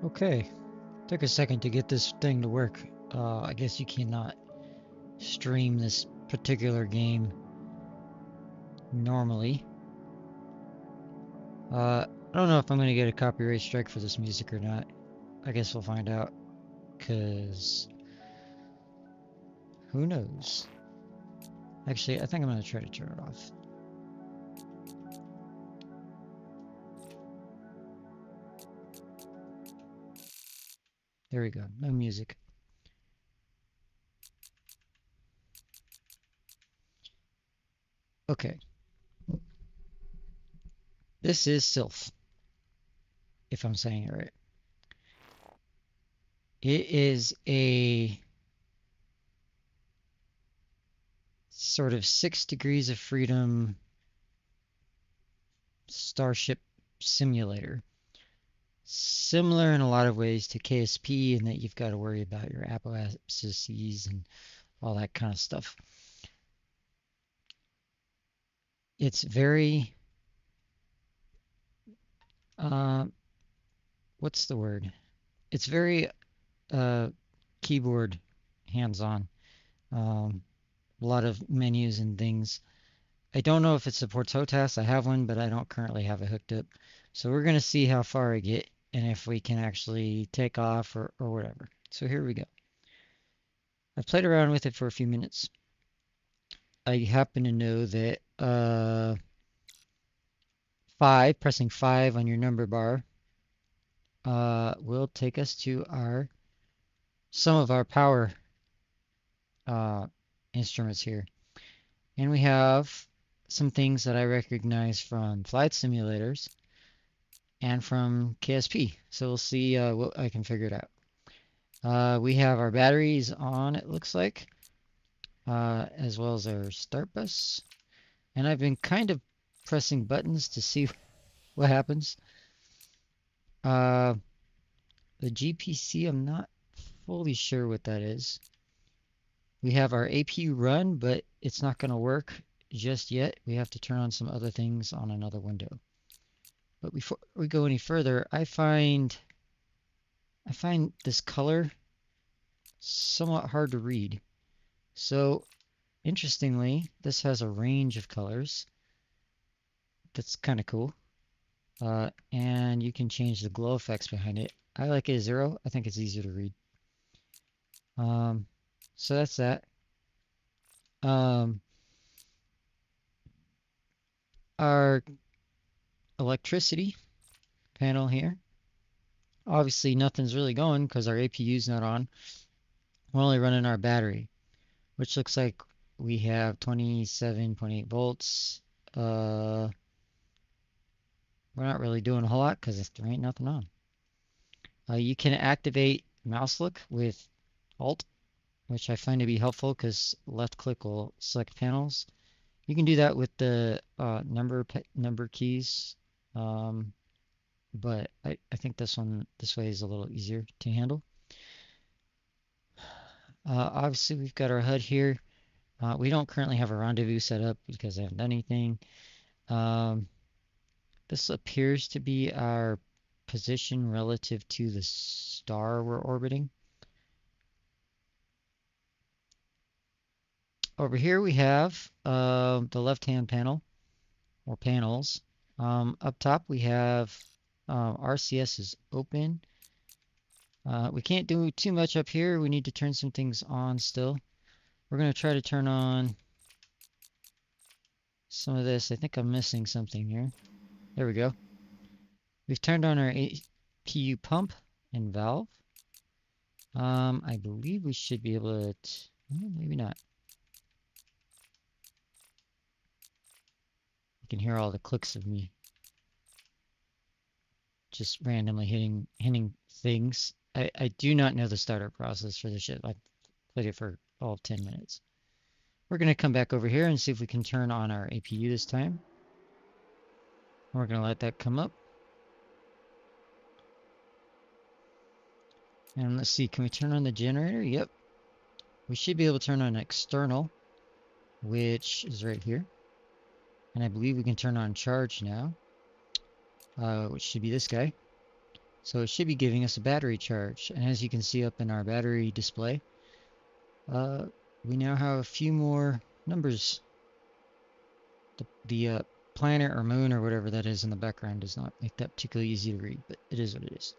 Okay, took a second to get this thing to work. I guess you cannot stream this particular game normally. I don't know if I'm gonna get a copyright strike for this music or not. I guess we'll find out, cause who knows? Actually, I think I'm gonna try to turn it off. There we go, no music. Okay, this is Sylph, if I'm saying it right. It is a sort of 6 degrees of freedom starship simulator. Similar in a lot of ways to KSP in that you've got to worry about your apophyses and all that kind of stuff. It's very, uh, what's the word? It's very uh, keyboard hands-on. Um, a lot of menus and things. I don't know if it supports HOTAS. I have one, but I don't currently have it hooked up. So we're going to see how far I get and if we can actually take off or whatever. So here we go. I've played around with it for a few minutes. I happen to know that pressing 5 on your number bar will take us to some of our power uh, instruments here. And we have some things that I recognize from flight simulators and from KSP. So we'll see what I can figure it out. We have our batteries on, it looks like, as well as our start bus. And I've been kind of pressing buttons to see what happens. The GPC, I'm not fully sure what that is. We have our APU run, but it's not going to work just yet. We have to turn on some other things on another window. But before we go any further, I find this color somewhat hard to read. So interestingly, this has a range of colors. That's kind of cool. And you can change the glow effects behind it. I like it as 0. I think it's easier to read. So that's that. Our electricity panel here. Obviously, nothing's really going because our APU's not on. We're only running our battery, which looks like we have 27.8 volts. We're not really doing a whole lot because there ain't nothing on. You can activate mouse look with Alt, which I find to be helpful because left click will select panels. You can do that with the number keys, but I think this way is a little easier to handle. Obviously, we've got our HUD here. We don't currently have a rendezvous set up because I haven't done anything. This appears to be our position relative to the star we're orbiting. Over here we have the left-hand panel, or panels. Up top we have RCS is open. We can't do too much up here. We need to turn some things on still. We're going to try to turn on some of this. I think I'm missing something here. There we go. We've turned on our APU pump and valve. I believe we should be able to, maybe not. You can hear all the clicks of me just randomly hitting things. I do not know the startup process for this shit. I played it for all 10 minutes. We're going to come back over here and see if we can turn on our APU this time. We're going to let that come up. And let's see, can we turn on the generator? Yep. We should be able to turn on external, which is right here. And I believe we can turn on charge now, which should be this guy. So it should be giving us a battery charge. And as you can see up in our battery display, we now have a few more numbers. The planet or moon or whatever that is in the background does not make that particularly easy to read, but it is what it is.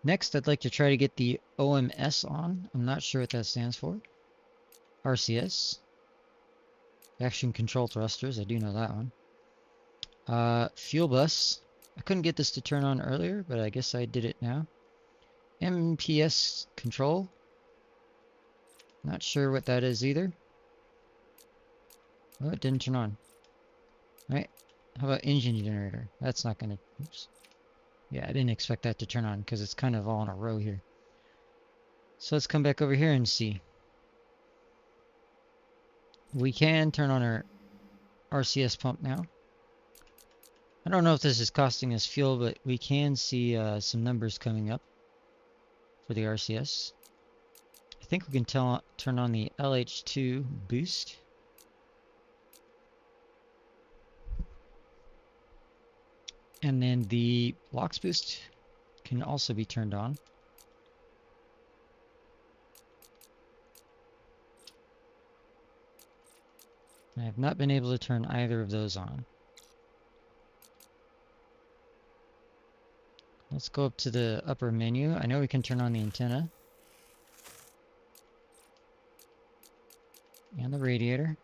Next, I'd like to try to get the OMS on. I'm not sure what that stands for. RCS. Action Control Thrusters, I do know that one. Fuel bus. I couldn't get this to turn on earlier, but I guess I did it now. MPS control. Not sure what that is either. Oh, it didn't turn on. Right. How about engine generator? That's not gonna... Oops. Yeah, I didn't expect that to turn on because it's kind of all in a row here. So let's come back over here and see. We can turn on our RCS pump now. I don't know if this is costing us fuel, but we can see some numbers coming up for the RCS. I think we can turn on the LH2 boost. And then the LOX boost can also be turned on. I have not been able to turn either of those on. Let's go up to the upper menu. I know we can turn on the antenna. And the radiator.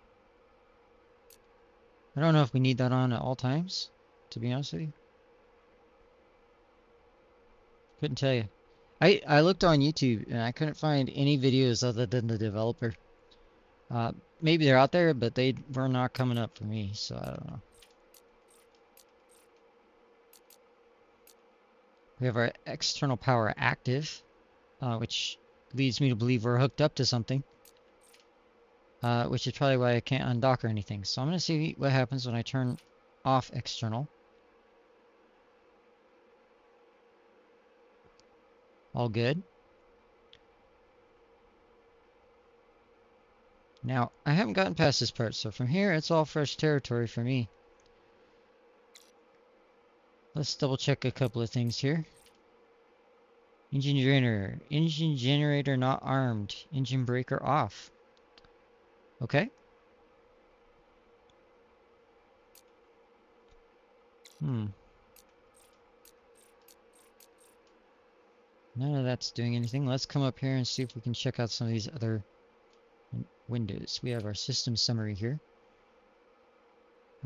I don't know if we need that on at all times, to be honest with you. Couldn't tell you. I looked on YouTube and I couldn't find any videos other than the developer. Maybe they're out there, but they were not coming up for me, so I don't know. We have our external power active, which leads me to believe we're hooked up to something. Which is probably why I can't undock or anything. So I'm going to see what happens when I turn off external. All good. Now, I haven't gotten past this part, so from here, it's all fresh territory for me. Let's double check a couple of things here. Engine generator. Engine generator not armed. Engine breaker off. Okay. None of that's doing anything. Let's come up here and see if we can check out some of these other windows. We have our system summary here.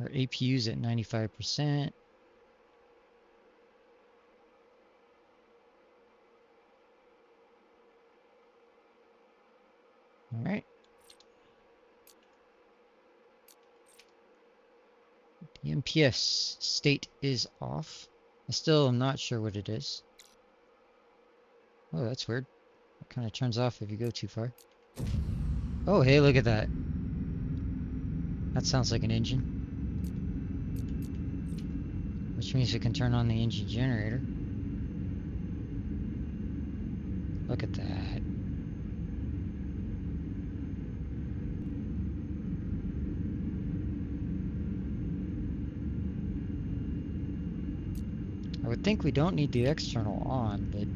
Our APU's at 95%. All right. The MPS state is off. I still am not sure what it is. Oh, that's weird. It kind of turns off if you go too far. Oh, hey, look at that. That sounds like an engine. Which means we can turn on the engine generator. Look at that. I would think we don't need the external on, but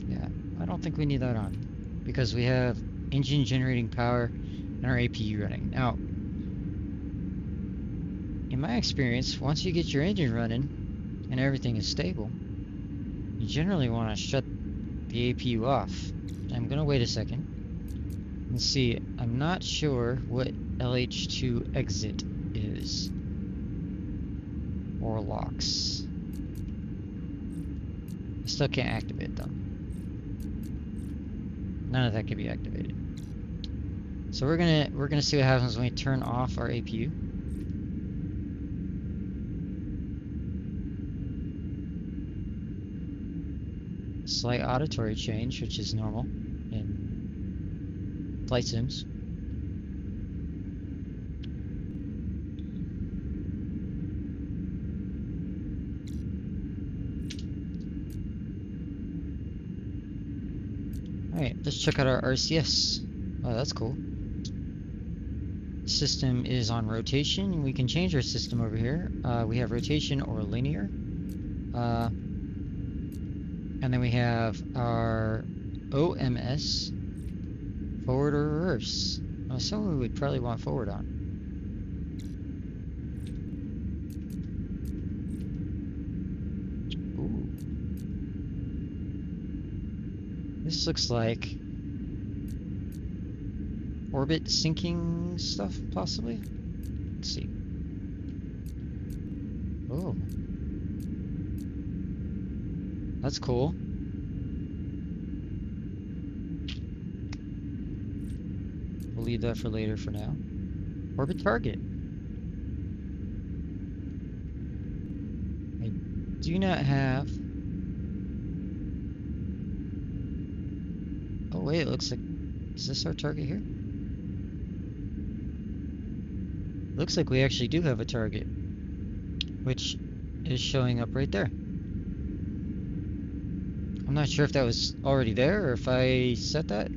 yeah, I don't think we need that on because we have engine generating power and our APU running. Now, in my experience, once you get your engine running and everything is stable, you generally want to shut the APU off. I'm going to wait a second and see. I'm not sure what LH2 exit is. Or locks. I still can't activate them. None of that can be activated. So we're gonna see what happens when we turn off our APU. Slight auditory change, which is normal in flight sims. Alright, let's check out our RCS. Oh, that's cool. System is on rotation. We can change our system over here. We have rotation or linear. And then we have our OMS, forward or reverse. Some we would probably want forward on. Ooh. This looks like orbit sinking stuff, possibly? Let's see. Oh. That's cool. We'll leave that for later for now. Orbit target. I do not have... Oh wait, it looks like... Is this our target here? Looks like we actually do have a target, which is showing up right there. I'm not sure if that was already there or if I set that.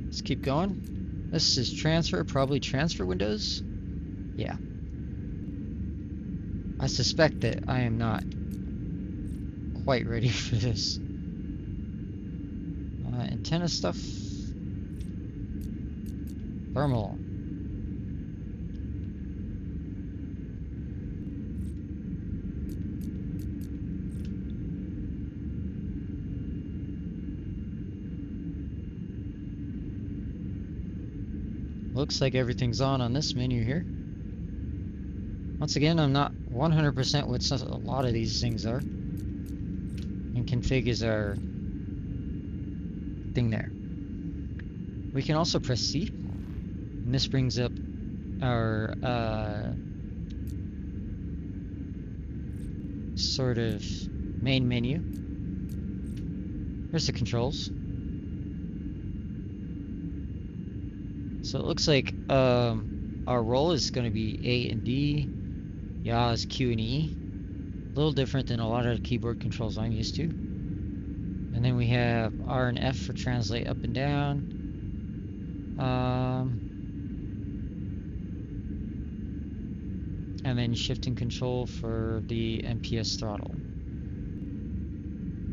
Let's keep going. This is transfer, probably transfer windows. Yeah. I suspect that I am not quite ready for this. Antenna stuff. Thermal. Looks like everything's on this menu here. Once again, I'm not 100% what a lot of these things are. And config is our thing there. We can also press C. And this brings up our sort of main menu. Here's the controls. So it looks like our role is going to be A and D. YA is Q and E. A little different than a lot of the keyboard controls I'm used to. And then we have R and F for translate up and down. And then shift and control for the MPS throttle.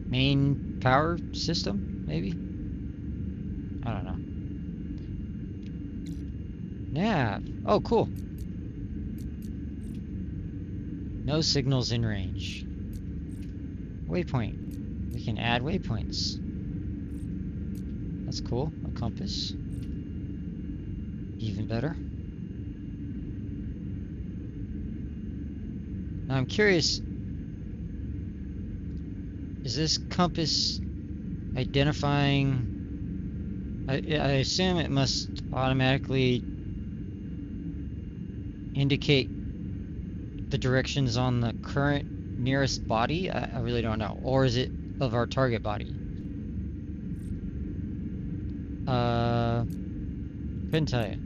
Main power system, maybe? I don't know. Nav. Oh, cool. No signals in range. Waypoint. We can add waypoints. That's cool. A compass. Even better. Now I'm curious, is this compass identifying... I assume it must automatically indicate the directions on the current nearest body? I really don't know. Or is it of our target body? Couldn't tell you.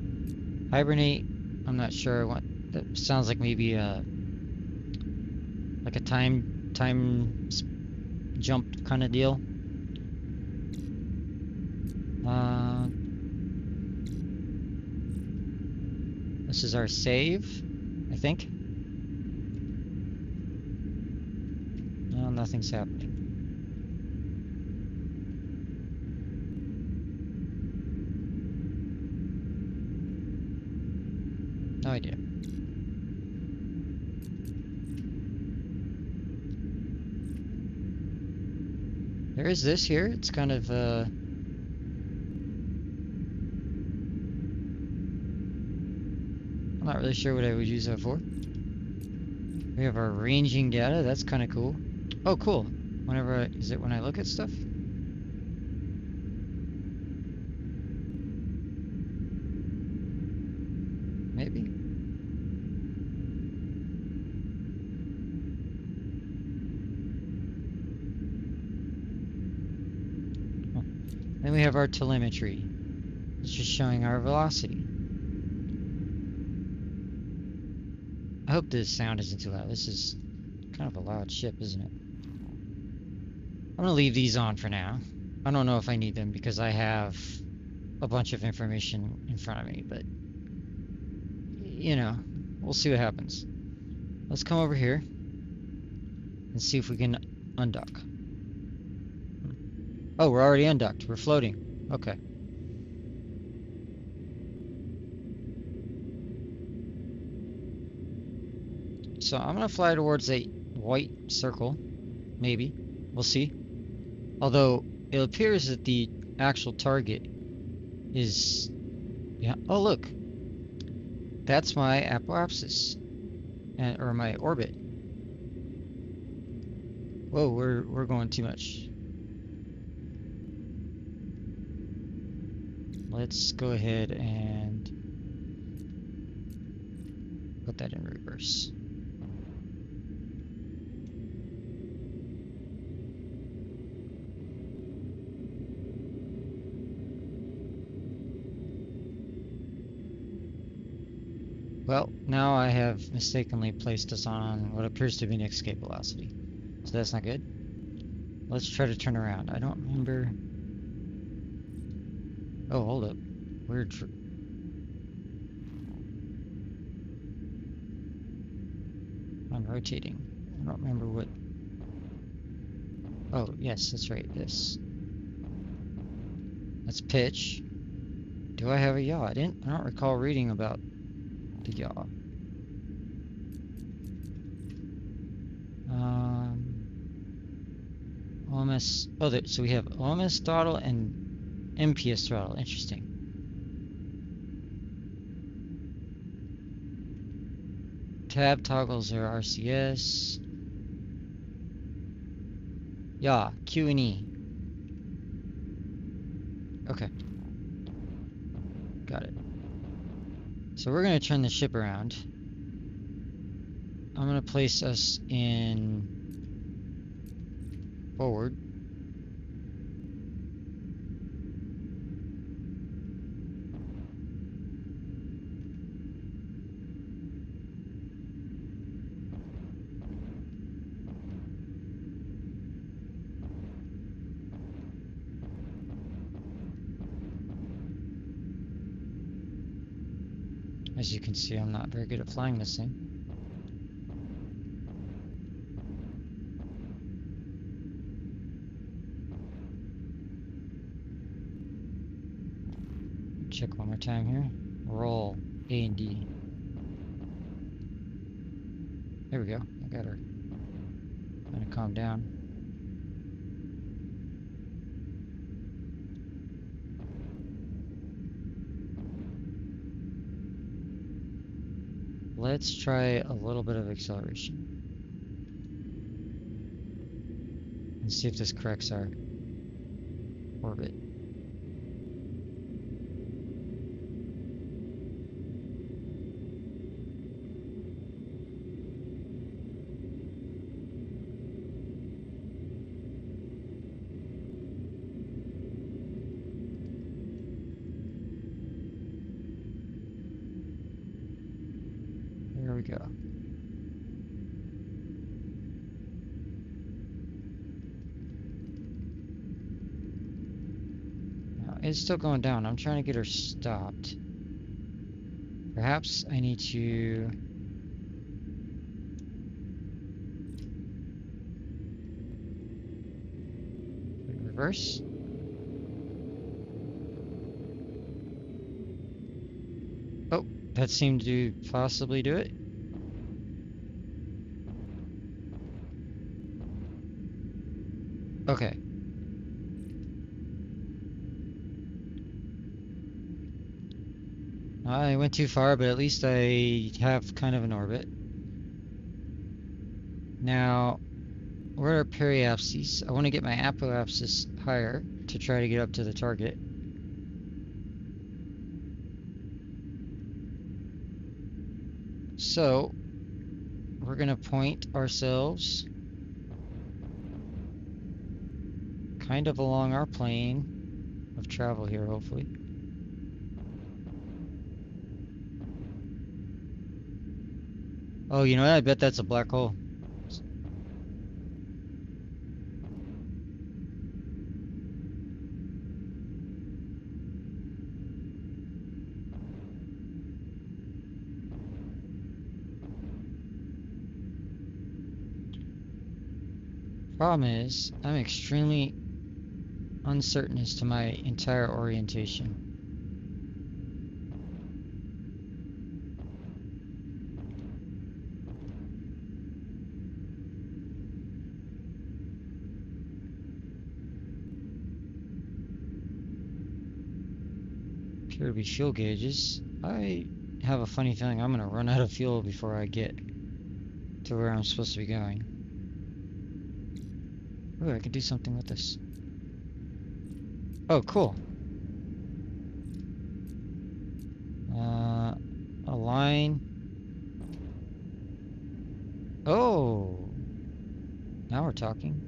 Hibernate, I'm not sure what that sounds like. Maybe like a time jump kind of deal. This is our save, I think. No, nothing's happening. No idea. There is this here. It's kind of I'm not really sure what I would use that for. We have our ranging data. That's kind of cool. Oh, cool. Is it when I look at stuff? Maybe. Then we have our telemetry. It's just showing our velocity. I hope this sound isn't too loud. This is kind of a loud ship, isn't it? I'm gonna leave these on for now. I don't know if I need them because I have a bunch of information in front of me, but you know, we'll see what happens. Let's come over here and see if we can undock. Oh, we're already undocked. We're floating. Okay. So I'm gonna fly towards a white circle. Maybe. We'll see. Although it appears that the actual target is... Yeah. Oh, look. That's my apoapsis. Or my orbit. Whoa, we're going too much. Let's go ahead and put that in reverse. Well, now I have mistakenly placed us on what appears to be an escape velocity. So that's not good. Let's try to turn around. I don't remember... Oh, hold up. I'm rotating. I don't remember what... Oh, yes, that's right, this. Let's pitch. Do I have a yaw? I don't recall reading about the yaw. OMS... Oh, so we have OMS throttle and MPS throttle. Interesting. Tab toggles are RCS. Yeah, Q and E. Okay. Got it. So we're going to turn the ship around. I'm going to place us in forward. As you can see, I'm not very good at flying this thing. Check one more time here. Roll A and D. There we go. I got her. Gonna calm down. Let's try a little bit of acceleration. And see if this corrects our orbit. There we go. Now, it's still going down. I'm trying to get her stopped. Perhaps I need to... reverse? Oh, that seemed to possibly do it. Okay. I went too far, but at least I have kind of an orbit. Now, where are periapses? I want to get my apoapsis higher to try to get up to the target. So, we're going to point ourselves kind of along our plane of travel here, hopefully. Oh, you know what? I bet that's a black hole. Problem is, I'm extremely uncertain as to my entire orientation. Appear to be fuel gauges. I have a funny feeling I'm gonna run out of fuel before I get to where I'm supposed to be going. Ooh, I can do something with this. Oh, cool. Align. Oh, now we're talking.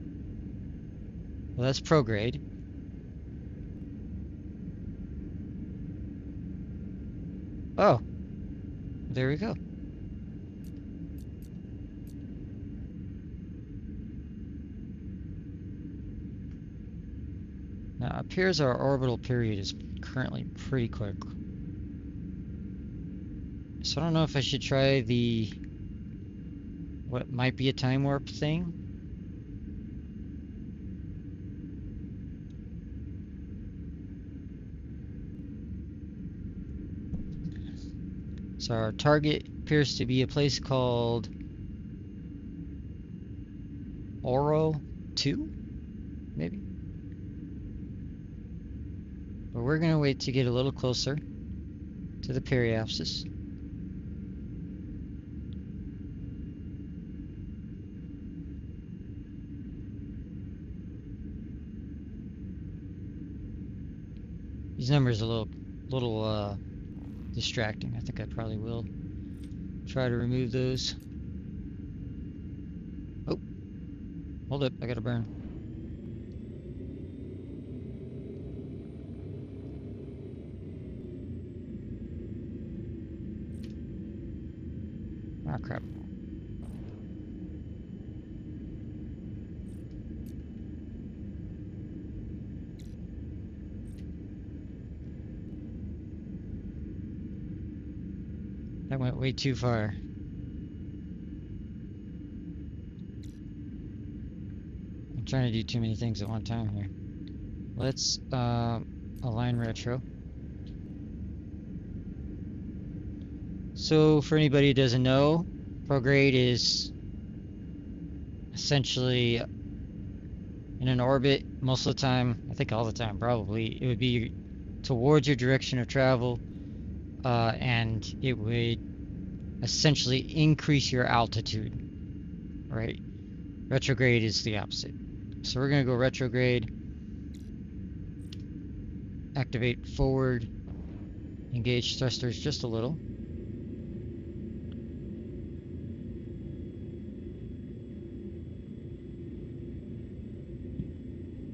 Well, that's prograde. Oh, there we go. Now, it appears our orbital period is currently pretty quick. So I don't know if I should try the what might be a time warp thing. So our target appears to be a place called Oro 2, maybe? But we're gonna wait to get a little closer to the periapsis. These numbers are a little distracting. I think I probably will try to remove those. Oh, hold up, I gotta burn. Ah, crap. That went way too far. I'm trying to do too many things at one time here. Let's align retro. So for anybody who doesn't know, prograde is essentially in an orbit most of the time, I think all the time probably, it would be towards your direction of travel, and it would essentially increase your altitude, right? Retrograde is the opposite. So we're gonna go retrograde, activate forward, engage thrusters just a little.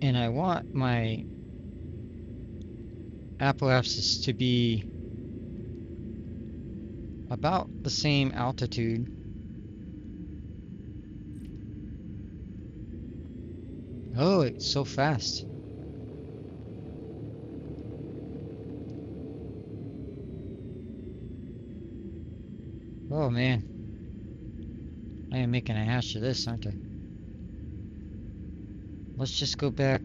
And I want my apoapsis to be about the same altitude Oh, it's so fast. Oh man, I am making a hash of this, aren't I? Let's just go back,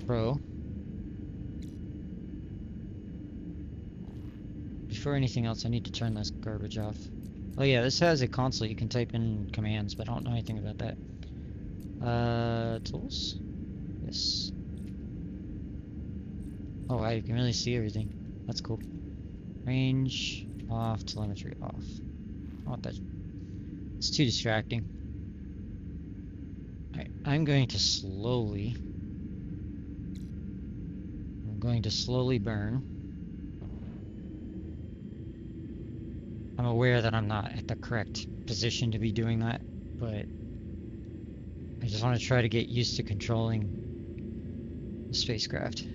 pro. Before anything else, I need to turn this garbage off. Oh yeah, this has a console. You can type in commands, but I don't know anything about that. Tools? Yes. Oh, I can really see everything. That's cool. Range off, telemetry off. I want that. It's too distracting. Alright, I'm going to slowly burn. I'm aware that I'm not at the correct position to be doing that, but I just want to try to get used to controlling the spacecraft.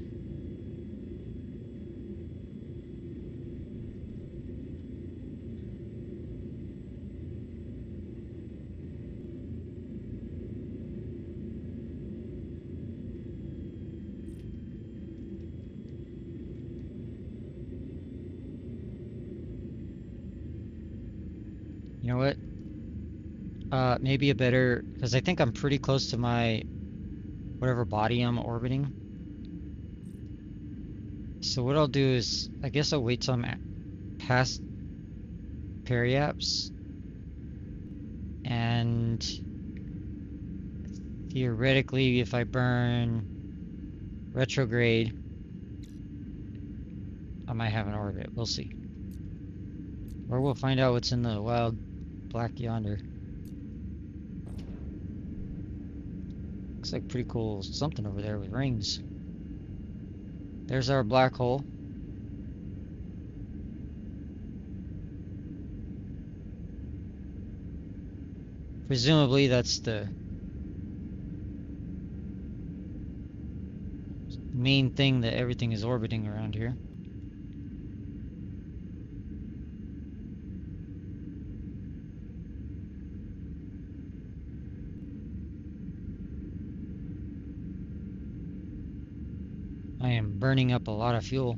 You know what? maybe a better, because I think I'm pretty close to my whatever body I'm orbiting. So what I'll do is, I guess I'll wait till I'm past periaps, and theoretically, if I burn retrograde, I might have an orbit. We'll see. Or we'll find out what's in the wild black yonder. Looks like pretty cool something over there with rings. There's our black hole. Presumably that's the main thing that everything is orbiting around here. I am burning up a lot of fuel.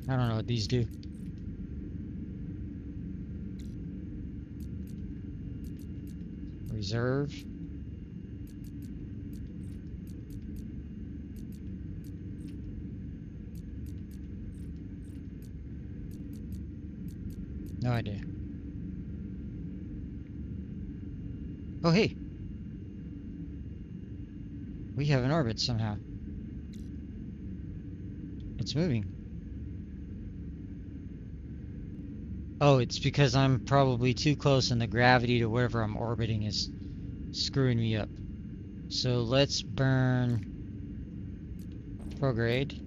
I don't know what these do. Reserve. No idea. Oh, hey. We have an orbit somehow. It's moving. Oh, it's because I'm probably too close and the gravity to wherever I'm orbiting is screwing me up. So let's burn prograde.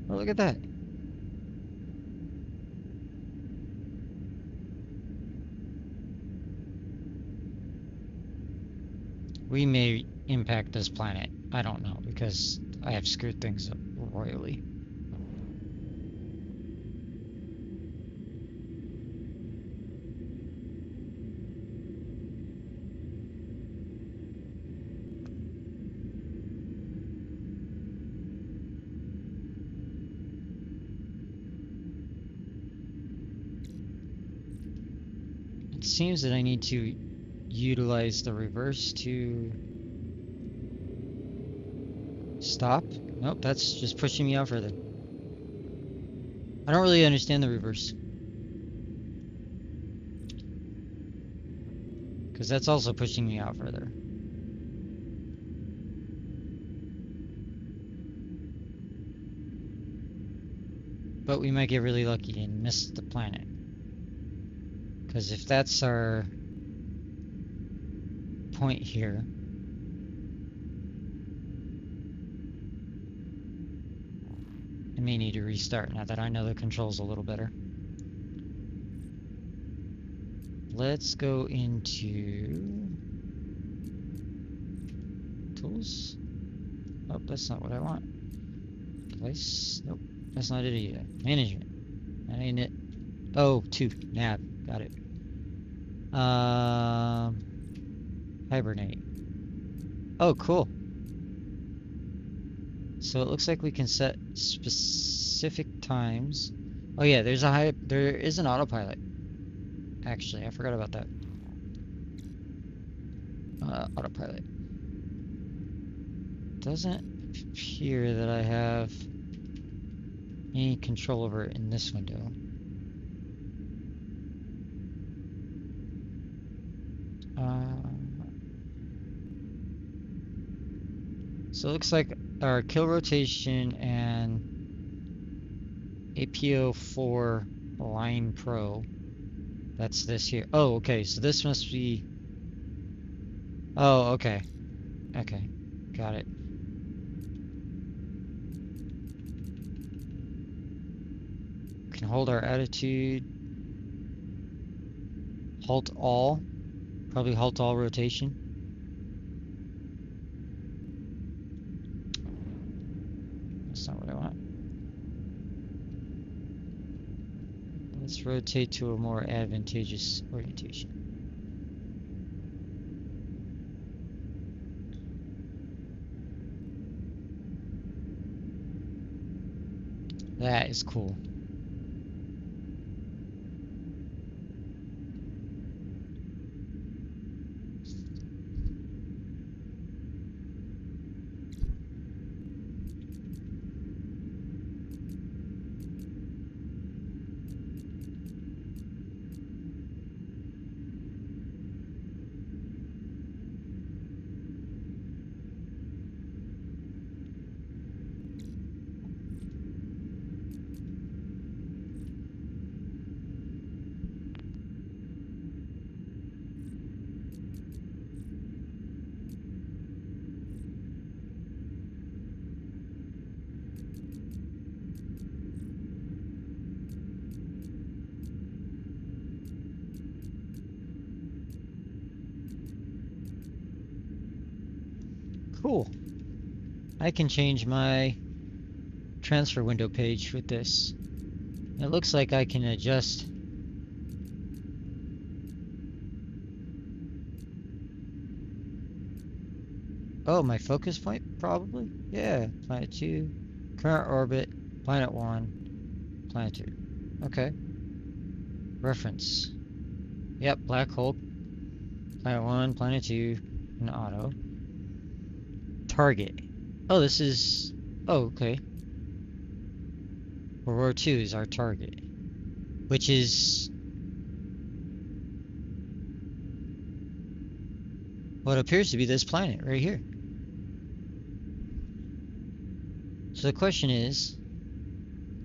Oh, look at that. We may impact this planet. I don't know, because I have screwed things up royally. It seems that I need to utilize the reverse to stop. Nope, that's just pushing me out further. I don't really understand the reverse, because that's also pushing me out further. But we might get really lucky and miss the planet. Because if that's our point here, I may need to restart now that I know the controls a little better. Let's go into tools. Oh, that's not what I want. Device. Nope, that's not it either. Management. That ain't it. Oh, 2. Nav. Got it. Hibernate. Oh, cool. So it looks like we can set specific times. Oh yeah, there is an autopilot. Actually, I forgot about that. Autopilot. Doesn't appear that I have any control over it in this window. So it looks like our kill rotation and APO4 line pro. That's this here. Oh, okay. So this must be. Oh, okay. Okay. Got it. Can hold our attitude. Halt all. Probably halt all rotation. That's not what I want. Let's rotate to a more advantageous orientation. That is cool. Cool. I can change my transfer window page with this. It looks like I can adjust. Oh, my focus point, probably? Yeah, planet 2, current orbit, planet 1, planet 2. Okay. Reference. Yep, black hole, planet 1, planet 2, and auto. Target. Oh, this is... Oh, okay. World War II is our target, which is what appears to be this planet right here. So the question is,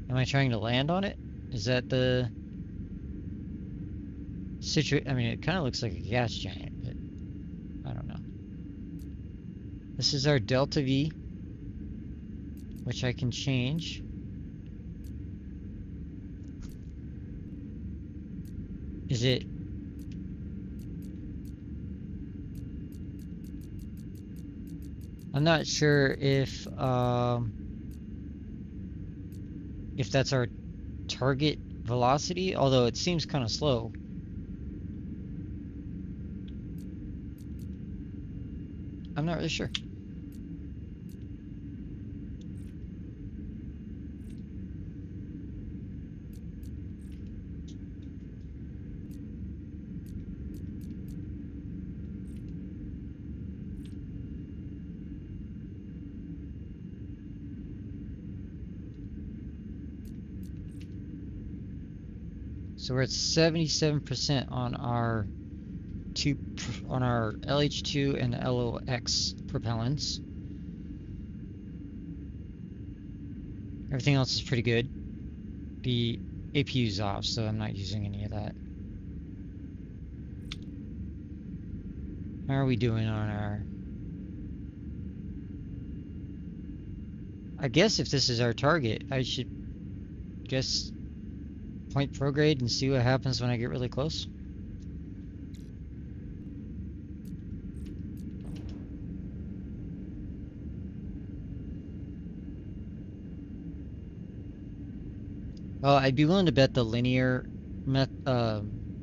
am I trying to land on it? Is that the situation? I mean, it kind of looks like a gas giant, but I don't know. This is our delta V, which I can change. Is it... I'm not sure if that's our target velocity, although it seems kind of slow. I'm not really sure. So we're at 77% on our LH2 and LOX propellants. Everything else is pretty good. The APU's off, so I'm not using any of that. How are we doing on our... I guess if this is our target, I should just point prograde and see what happens when I get really close. Well, I'd be willing to bet the linear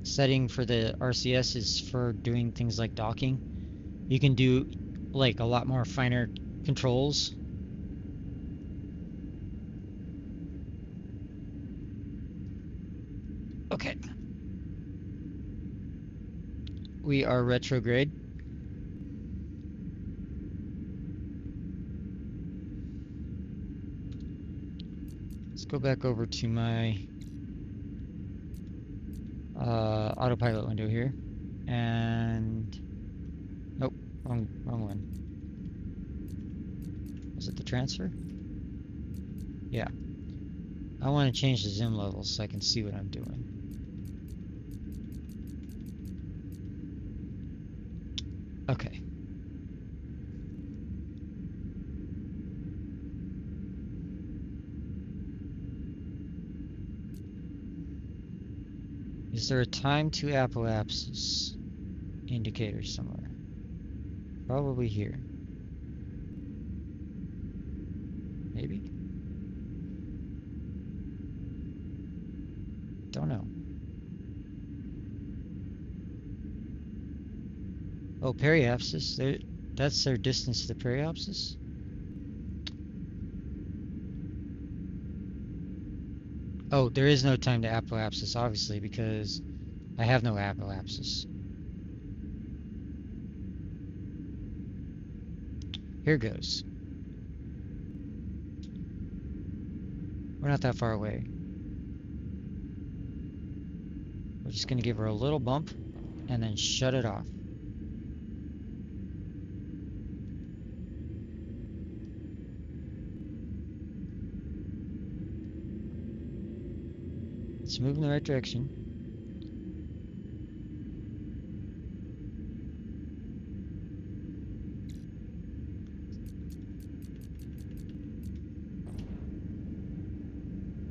setting for the RCS is for doing things like docking. You can do like a lot more finer controls. Okay. We are retrograde. Let's go back over to my autopilot window here. And nope, wrong one. Was it the transfer? Yeah. I want to change the zoom levels so I can see what I'm doing. Okay. Is there a time to apoapsis indicator somewhere? Probably here. Maybe? Don't know. Oh, periapsis. That's their distance to the periapsis. Oh, there is no time to apoapsis, obviously, because I have no apoapsis. Here goes. We're not that far away. We're just going to give her a little bump and then shut it off. Let's move in the right direction.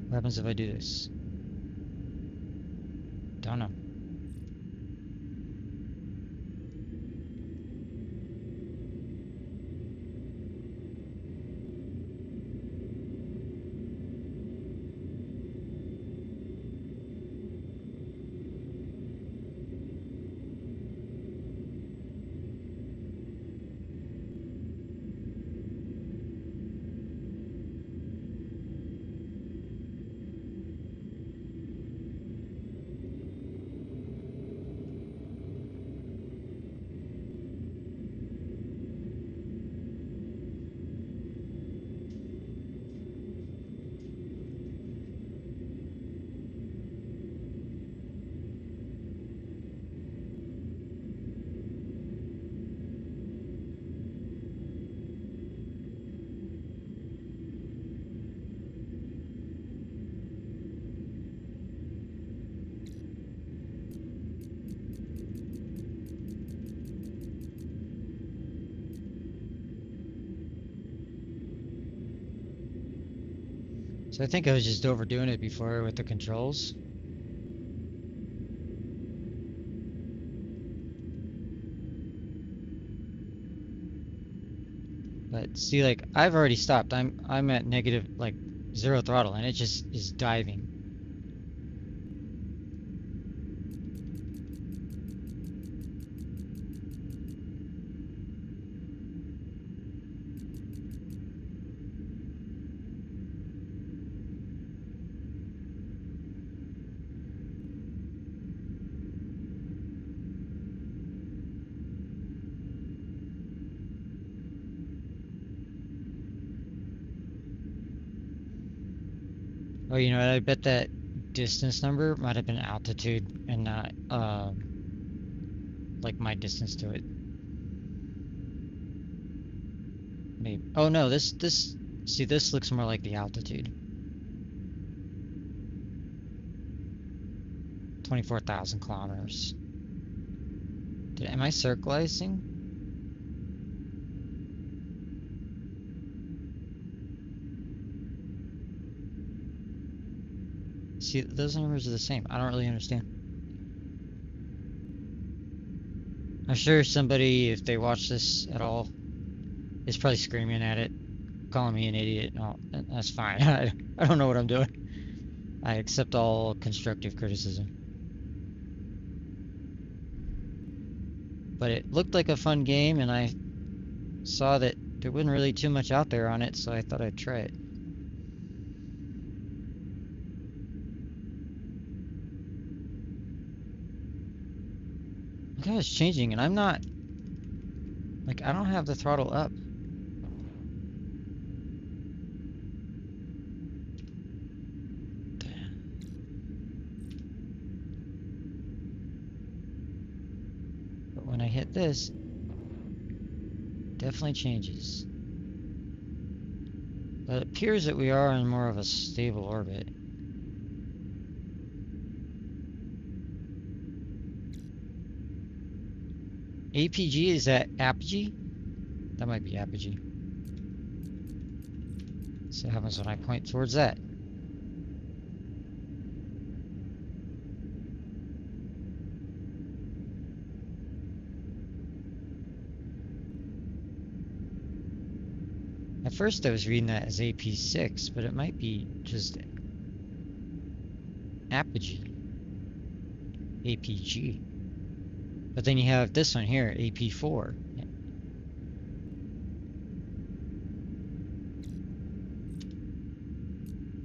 What happens if I do this? Don't know. So I think I was just overdoing it before with the controls. But see, like, I've already stopped. I'm at negative, like, 0 throttle, and it just is diving. Oh, you know what? I bet that distance number might have been altitude and not, like, my distance to it. Maybe. Oh, no, see, this looks more like the altitude. 24,000 kilometers. Am I circulating? See, those numbers are the same. I don't really understand. I'm sure somebody, if they watch this at all, is probably screaming at it, calling me an idiot. No, that's fine. I don't know what I'm doing. I accept all constructive criticism. But it looked like a fun game, and I saw that there wasn't really too much out there on it, so I thought I'd try it. Look how it's changing, and I'm not, like, I don't have the throttle up. But when I hit this, it definitely changes. But it appears that we are in more of a stable orbit. APG, is that apogee? That might be apogee. See what happens when I point towards that. At first I was reading that as AP6, but it might be just apogee. APG. But then you have this one here, AP4.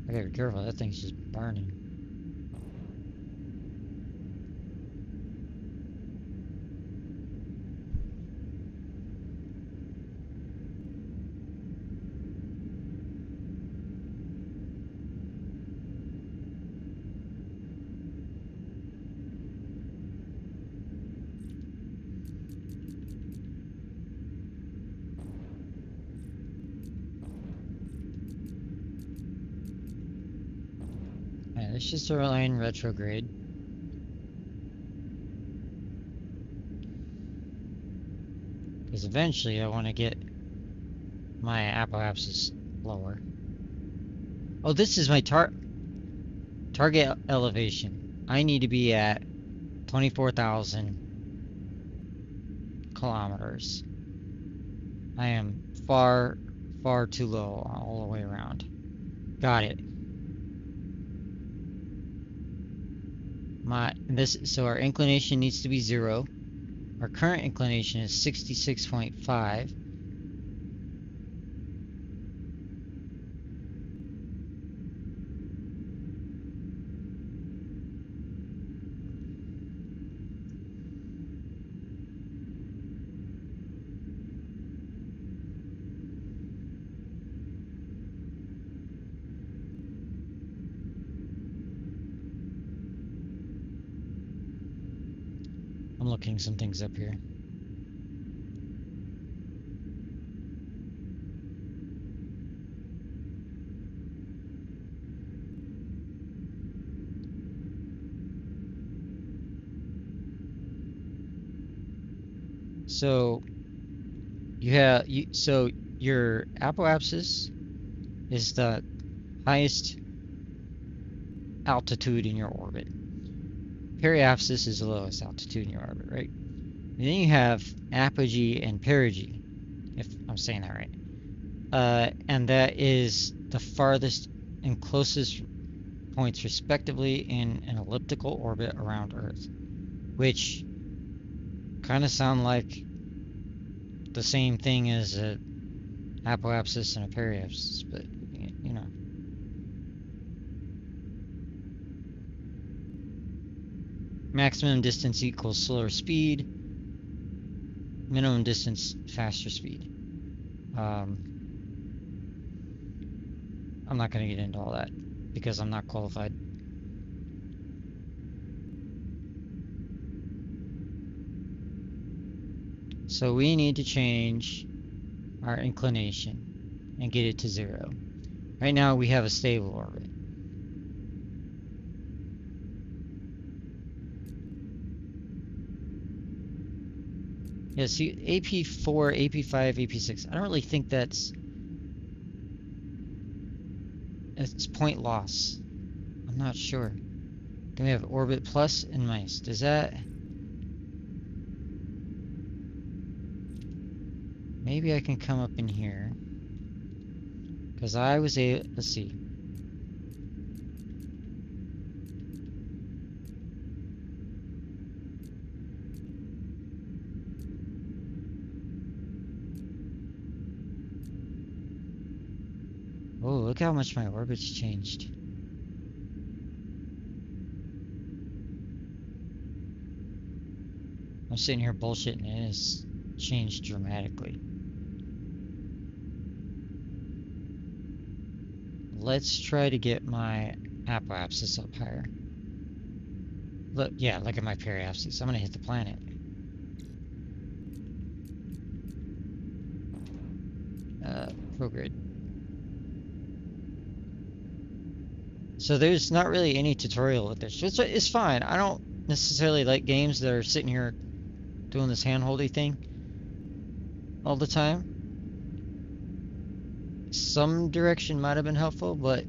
I gotta be careful, that thing's just burning. Alright, let's just align retrograde. Because eventually I want to get my apoapsis lower. Oh, this is my target elevation. I need to be at 24,000 kilometers. I am far, far too low all the way around. Got it. So our inclination needs to be 0. Our current inclination is 66.5. I'm looking some things up here. So so your apoapsis is the highest altitude in your orbit. Periapsis is the lowest altitude in your orbit, right? And then you have apogee and perigee, if I'm saying that right. And that is the farthest and closest points respectively in an elliptical orbit around Earth, which kind of sound like the same thing as a apoapsis and a periapsis, but you know. Maximum distance equals slower speed. Minimum distance, faster speed. I'm not going to get into all that because I'm not qualified. So we need to change our inclination and get it to 0. Right now we have a stable orbit. Yeah, see, AP4, AP5, AP6, I don't really think it's point loss. I'm not sure. Then we have orbit plus and minus. Does that... Maybe I can come up in here. Because I was let's see. Oh, look how much my orbit's changed. I'm sitting here bullshitting and it has changed dramatically. Let's try to get my apoapsis up higher. Look, yeah, look at my periapsis. I'm gonna hit the planet. Prograde. So there's not really any tutorial with this. It's fine. I don't necessarily like games that are sitting here doing this hand-holdy thing all the time. Some direction might have been helpful, but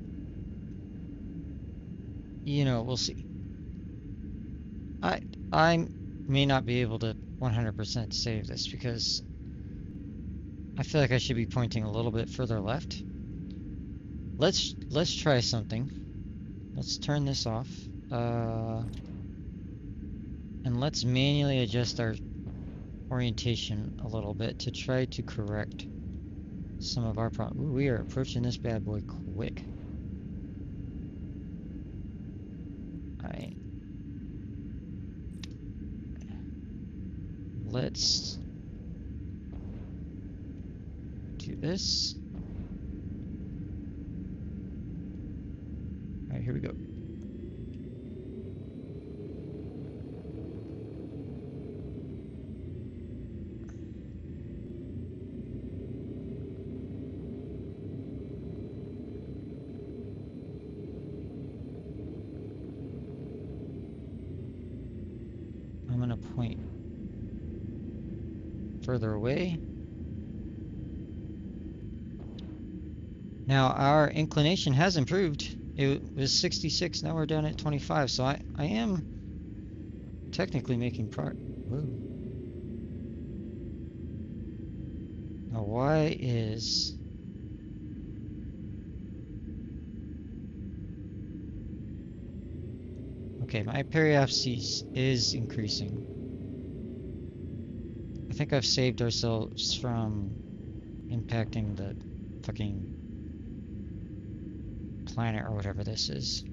you know, we'll see. I may not be able to 100% save this because I feel like I should be pointing a little bit further left. Let's try something. Let's turn this off. And let's manually adjust our orientation a little bit to try to correct some of our problems. Ooh, we are approaching this bad boy quick. Alright. Let's do this. Alright, here we go. I'm gonna point further away. Now our inclination has improved. It was 66, now we're down at 25, so I am technically making progress. Now why is... Okay, my periapsis is increasing. I think I've saved ourselves from impacting the fucking planet or whatever this is.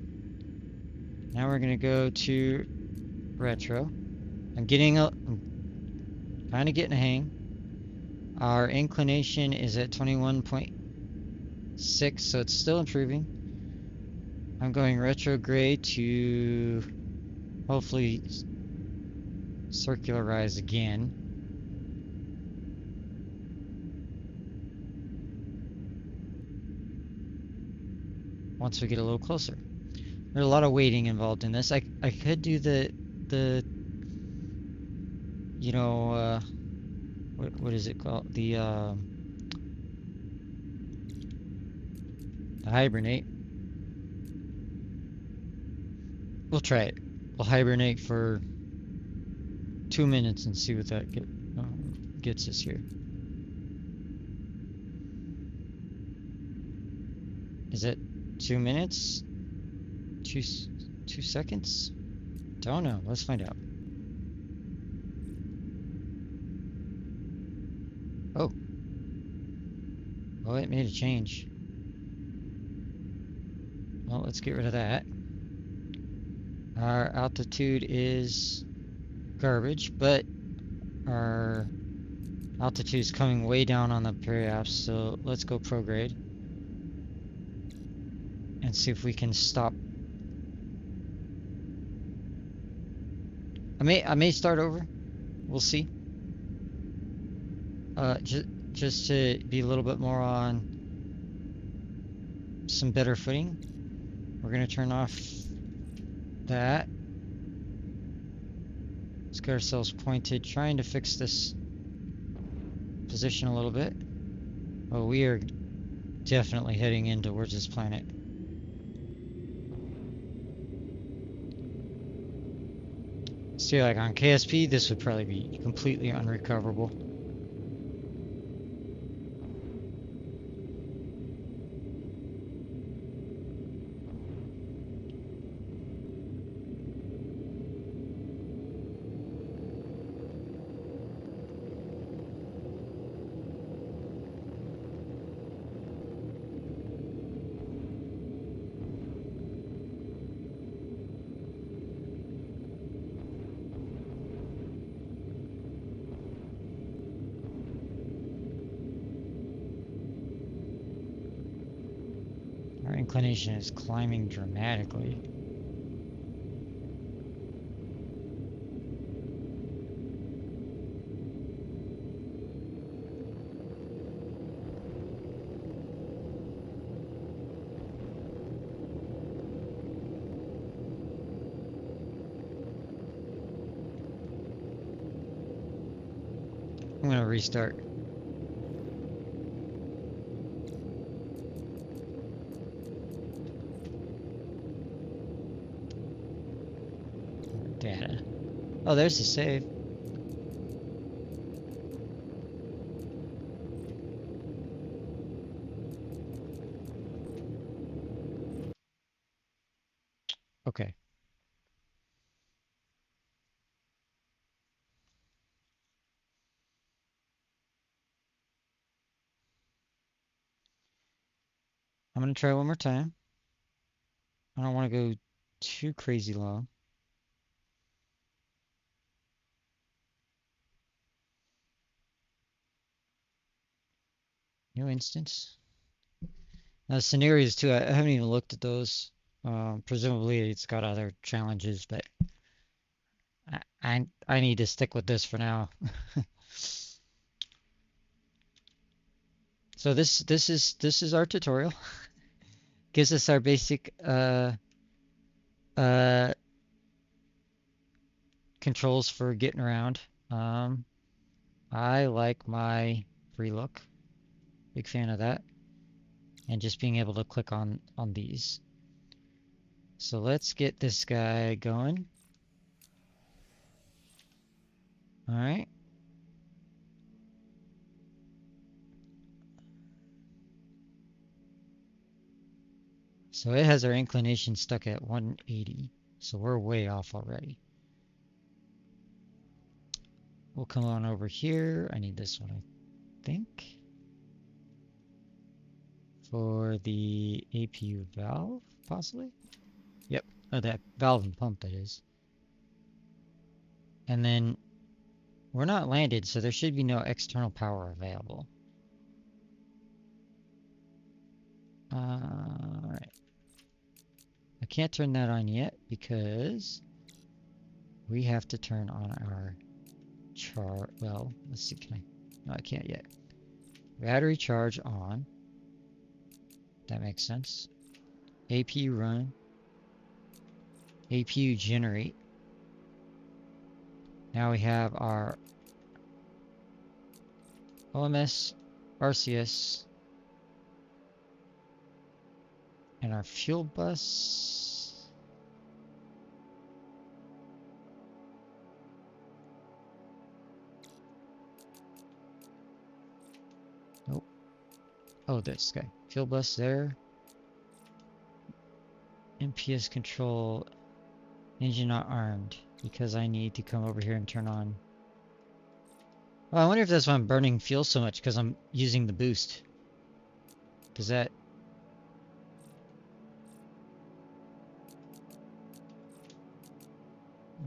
Now we're gonna go to retro. I'm kind of getting a hang. Our inclination is at 21.6, so it's still improving. I'm going retrograde to hopefully circularize again. Once we get a little closer. There's a lot of waiting involved in this. I could do the you know, what is it called? The hibernate. We'll try it. We'll hibernate for 2 minutes and see what that gets us here. Is it 2 minutes? Two seconds? Don't know. Let's find out. Oh. Oh, it made a change. Well, let's get rid of that. Our altitude is garbage, but our altitude is coming way down on the periaps, so let's go prograde and see if we can stop. I may start over. We'll see. Just to be a little bit more on some better footing, we're gonna turn off that. Let's get ourselves pointed, trying to fix this position a little bit. Oh, we are definitely heading in towards this planet. See, like on KSP, this would probably be completely unrecoverable. Our inclination is climbing dramatically. I'm gonna restart. Data. Oh, there's the save. Okay. I'm gonna try one more time. I don't want to go too crazy long. New instance. Now scenarios too, I haven't even looked at those. Presumably it's got other challenges, but I need to stick with this for now. So this is our tutorial. Gives us our basic uh controls for getting around. I like my free look. Big fan of that. And just being able to click on these. So let's get this guy going. All right. So it has our inclination stuck at 180. So we're way off already. We'll come on over here. I need this one, I think. For the APU valve, possibly? Yep. Oh, that valve and pump, that is. And then we're not landed, so there should be no external power available. Alright. I can't turn that on yet because we have to turn on our well, let's see, can I? No, I can't yet. Battery charge on. That makes sense. APU run. APU generate. Now we have our OMS, RCS, and our fuel bus. Nope. Oh, this guy. Fuel bus there. MPS control. Engine not armed. Because I need to come over here and turn on. Oh, I wonder if that's why I'm burning fuel so much, because I'm using the boost. Does that...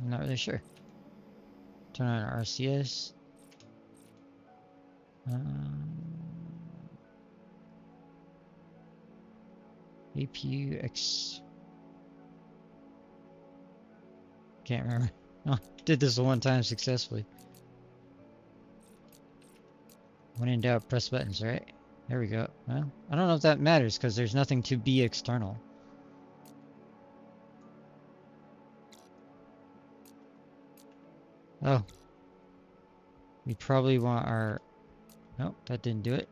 I'm not really sure. Turn on RCS. APU X... Can't remember. Oh, did this one time successfully. When in doubt, press buttons, right? There we go. Well, I don't know if that matters because there's nothing to be external. Oh. We probably want our... Nope, that didn't do it.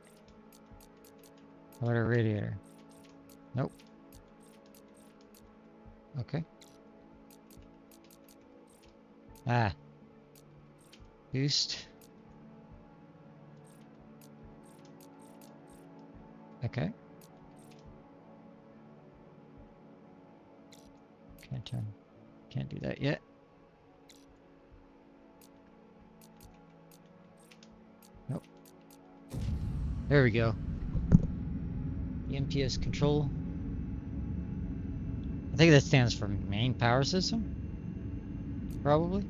How about our radiator? Nope. Okay. Ah. Boost. Okay. Can't do that yet. Nope. There we go. The MPS control. I think that stands for main power system. Probably.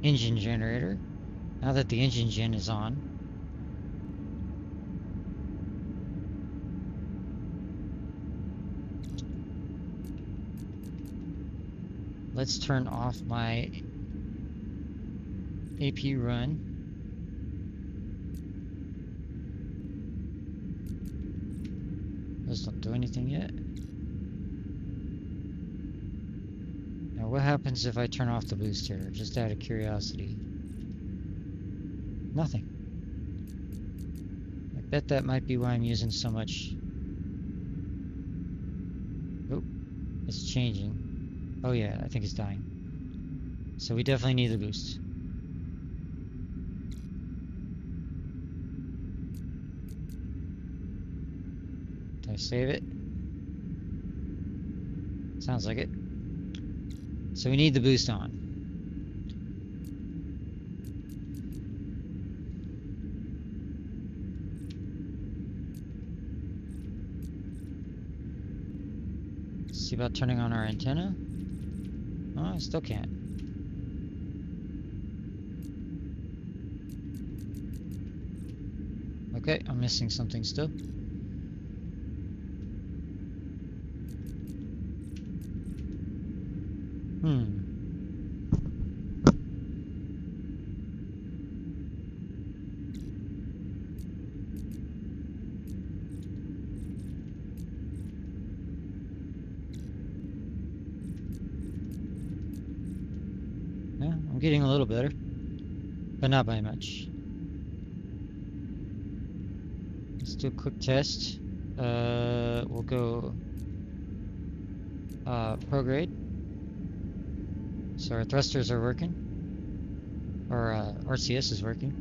Engine generator. Now that the engine gen is on. Let's turn off my AP run. Those don't do anything yet. Now what happens if I turn off the booster? Just out of curiosity. Nothing. I bet that might be why I'm using so much. Oh, it's changing. Oh yeah, I think it's dying. So we definitely need the boost. Did I save it? Sounds like it. So we need the boost on. See about turning on our antenna. Oh, I still can't. Okay, I'm missing something still. Yeah, I'm getting a little better, but not by much. Let's do a quick test. We'll go prograde. So our thrusters are working. Or RCS is working.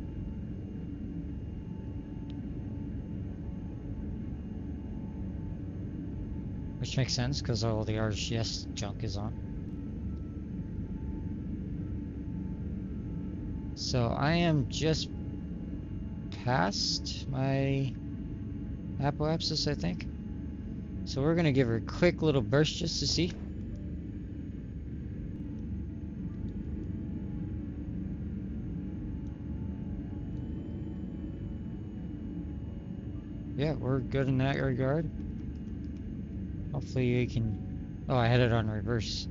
Which makes sense because all the RCS junk is on. So I am just past my apoapsis, I think. So we're gonna give her a quick little burst just to see. Yeah, we're good in that regard. Hopefully we can... Oh, I had it on reverse.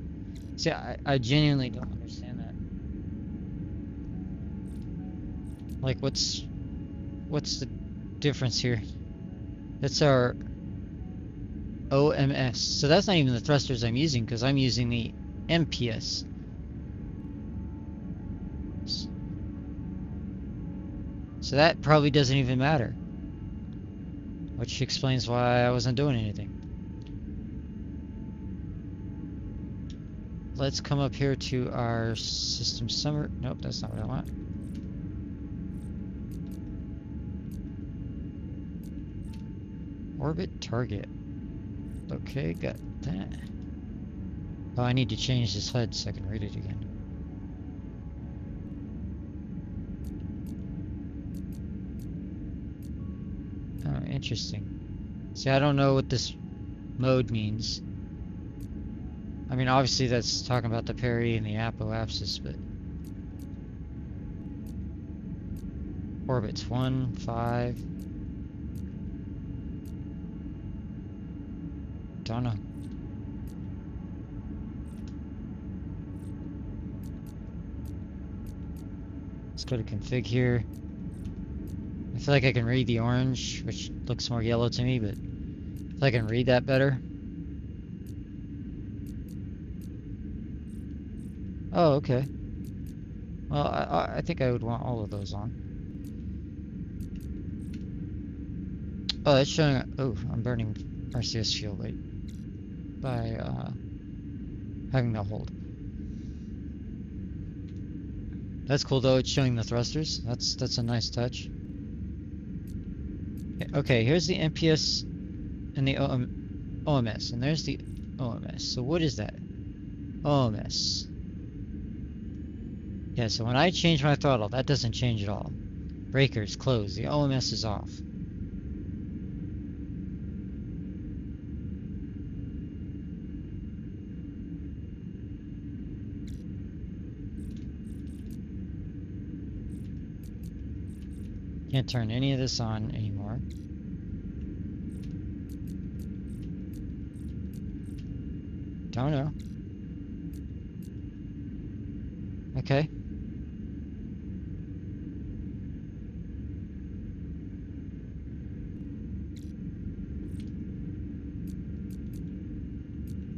See, I genuinely don't understand that. Like, what's the difference here? That's our OMS. So that's not even the thrusters I'm using, because I'm using the MPS. So that probably doesn't even matter. Which explains why I wasn't doing anything. Let's come up here to our system summary. Nope, that's not what I want. Orbit target. Okay, got that. Oh, I need to change this HUD so I can read it again. Oh, interesting. See, I don't know what this mode means. I mean, obviously that's talking about the peri and the apoapsis, but... Orbits 1, 5... Don't know. Let's go to config here. I feel like I can read the orange, which looks more yellow to me, but I feel like I can read that better. Oh, okay. Well, I think I would want all of those on. Oh, that's showing... Oh, I'm burning RCS fuel, wait. By having the hold. That's cool though, it's showing the thrusters. That's a nice touch. Okay, here's the MPS and the OMS, and there's the OMS. So what is that? OMS. Yeah, so when I change my throttle, that doesn't change at all. Breakers closed, the OMS is off. Can't turn any of this on anymore. Don't know. Okay.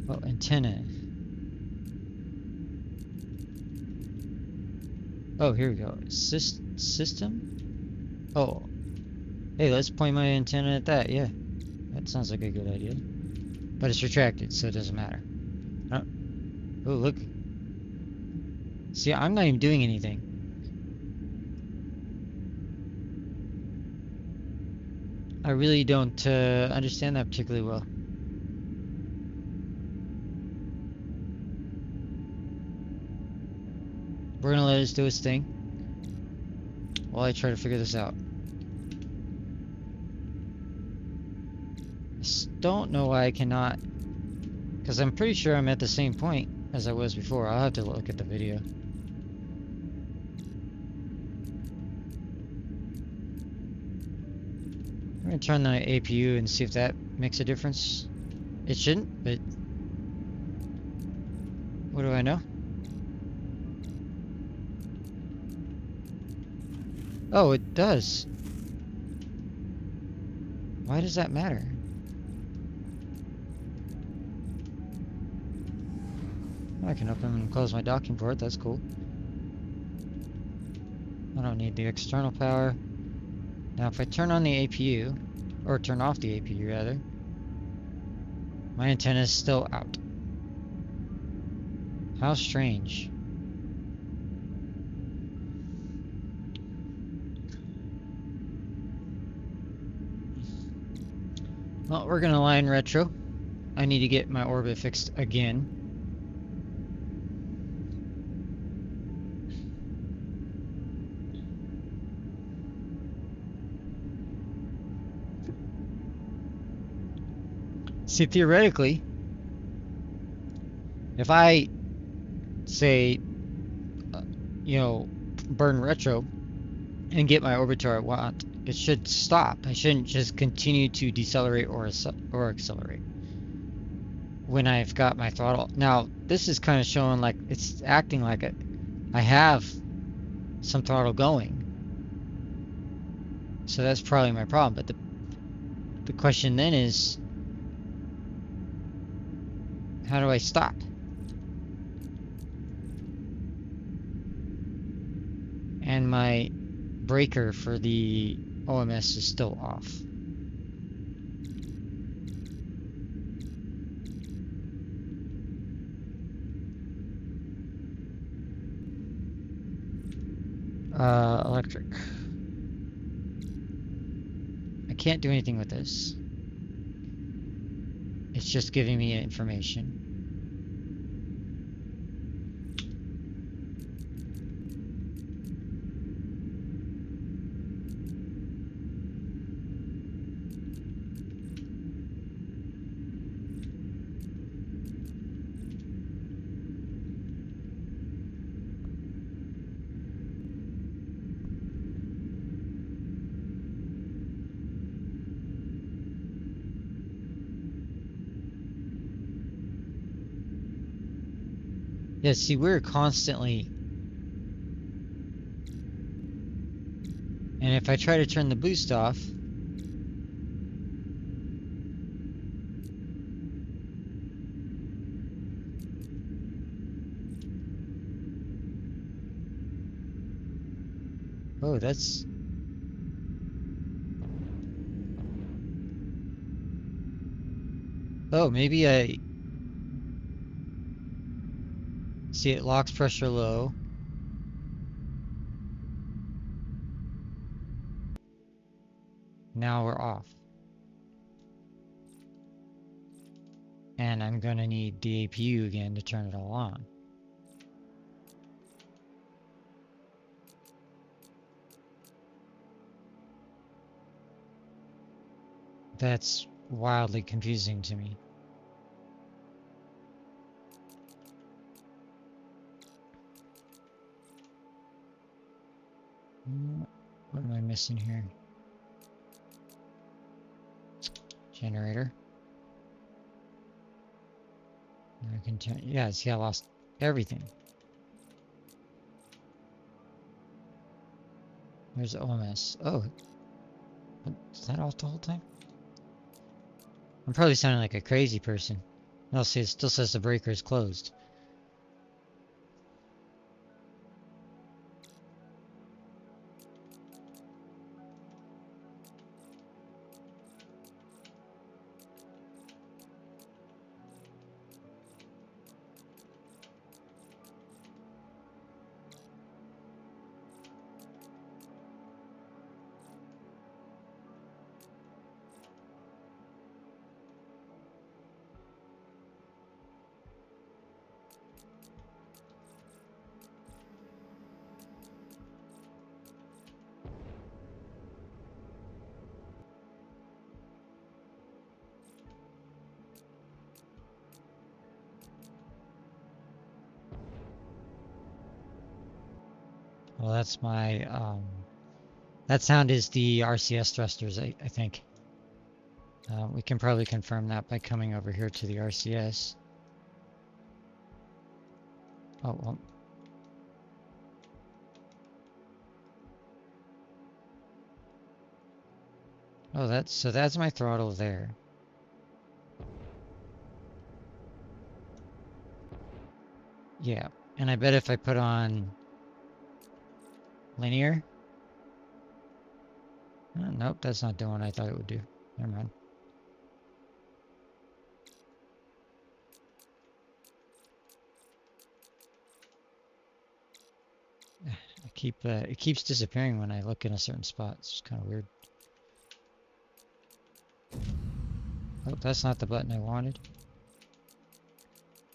Oh, antenna. Oh, here we go. System? Oh. Hey, let's point my antenna at that, yeah. That sounds like a good idea. But it's retracted, so it doesn't matter. Oh, look. See, I'm not even doing anything. I really don't understand that particularly well. We're gonna let it do its thing while I try to figure this out. I don't know why I cannot Because I'm pretty sure I'm at the same point as I was before. I'll have to look at the video. I'm going to turn the APU and see if that makes a difference. It shouldn't, but what do I know? Oh, it does. Why does that matter? I can open and close my docking port, that's cool. I don't need the external power. Now if I turn on the APU, or turn off the APU rather, my antenna is still out. How strange. Well, we're gonna line retro. I need to get my orbit fixed again. See, theoretically, if I say, burn retro and get my orbit to where I want, it should stop. I shouldn't just continue to decelerate or accelerate when I've got my throttle. Now, this is kind of showing like it's acting like I have some throttle going. So that's probably my problem. But the question then is, how do I stop? And my breaker for the OMS is still off. Electric. I can't do anything with this. It's just giving me information. Yeah, see, we're constantly... And if I try to turn the boost off... Oh, that's... Oh, maybe I... See, it locks pressure low. Now we're off. And I'm gonna need the APU again to turn it all on. That's wildly confusing to me. What am I missing here? Generator. I can turn, yeah, see, I lost everything. There's OMS. Oh, is that off the whole time? I'm probably sounding like a crazy person. I'll see, it still says the breaker is closed. Well, that's my, that sound is the RCS thrusters, I think. We can probably confirm that by coming over here to the RCS. Oh, well. Oh, so that's my throttle there. Yeah, and I bet if I put on linear, nope, that's not doing what I thought it would do. Never mind. It keeps disappearing when I look in a certain spot. It's kind of weird. Oh, that's not the button I wanted.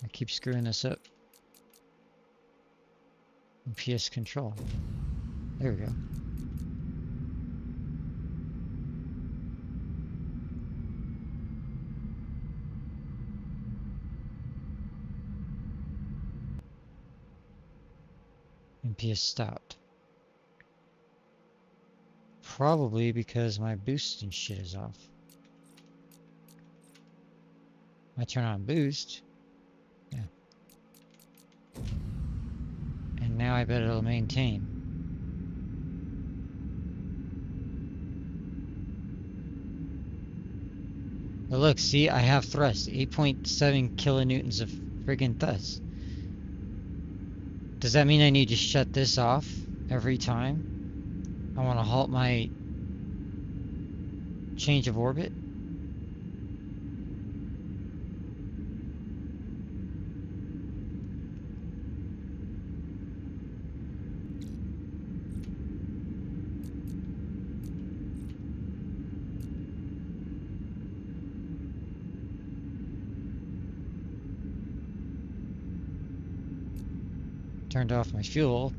I keep screwing this up. PS control. There we go. And PS stopped. Probably because my boost and shit is off. I turn on boost. Yeah. And now I bet it'll maintain. But look, see, I have thrust. 8.7 kilonewtons of friggin' thrust. Does that mean I need to shut this off every time I want to halt my change of orbit? Turned off my fuel.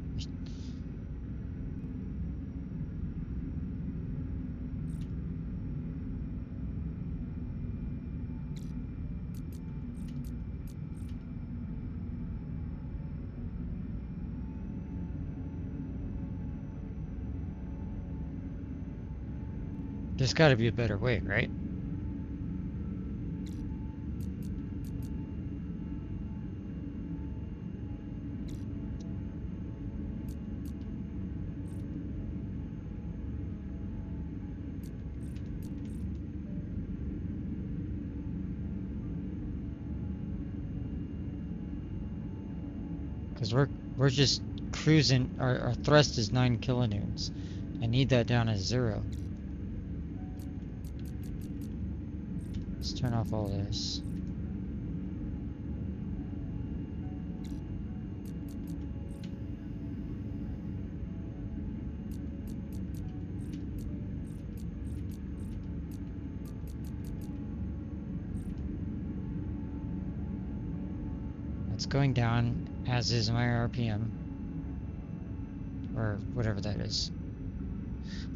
There's got to be a better way, right? Because we're just cruising. Our thrust is 9 kilonewtons. I need that down as 0. Let's turn off all this. It's going down, as is my RPM. Or whatever that is.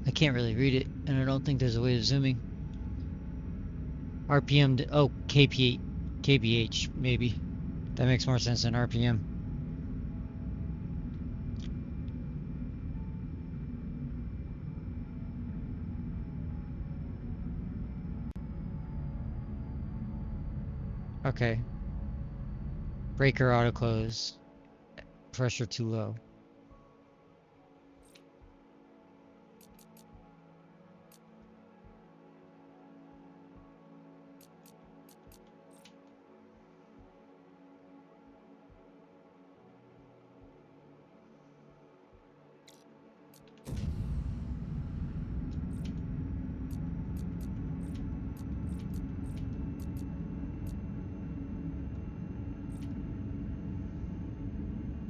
I can't really read it, and I don't think there's a way of zooming. RPM, oh, kbh, maybe. That makes more sense than RPM. Okay. Breaker auto close. Pressure too low.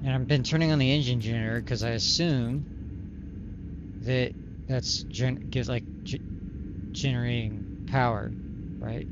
And I've been turning on the engine generator because I assume that that's generating power, right?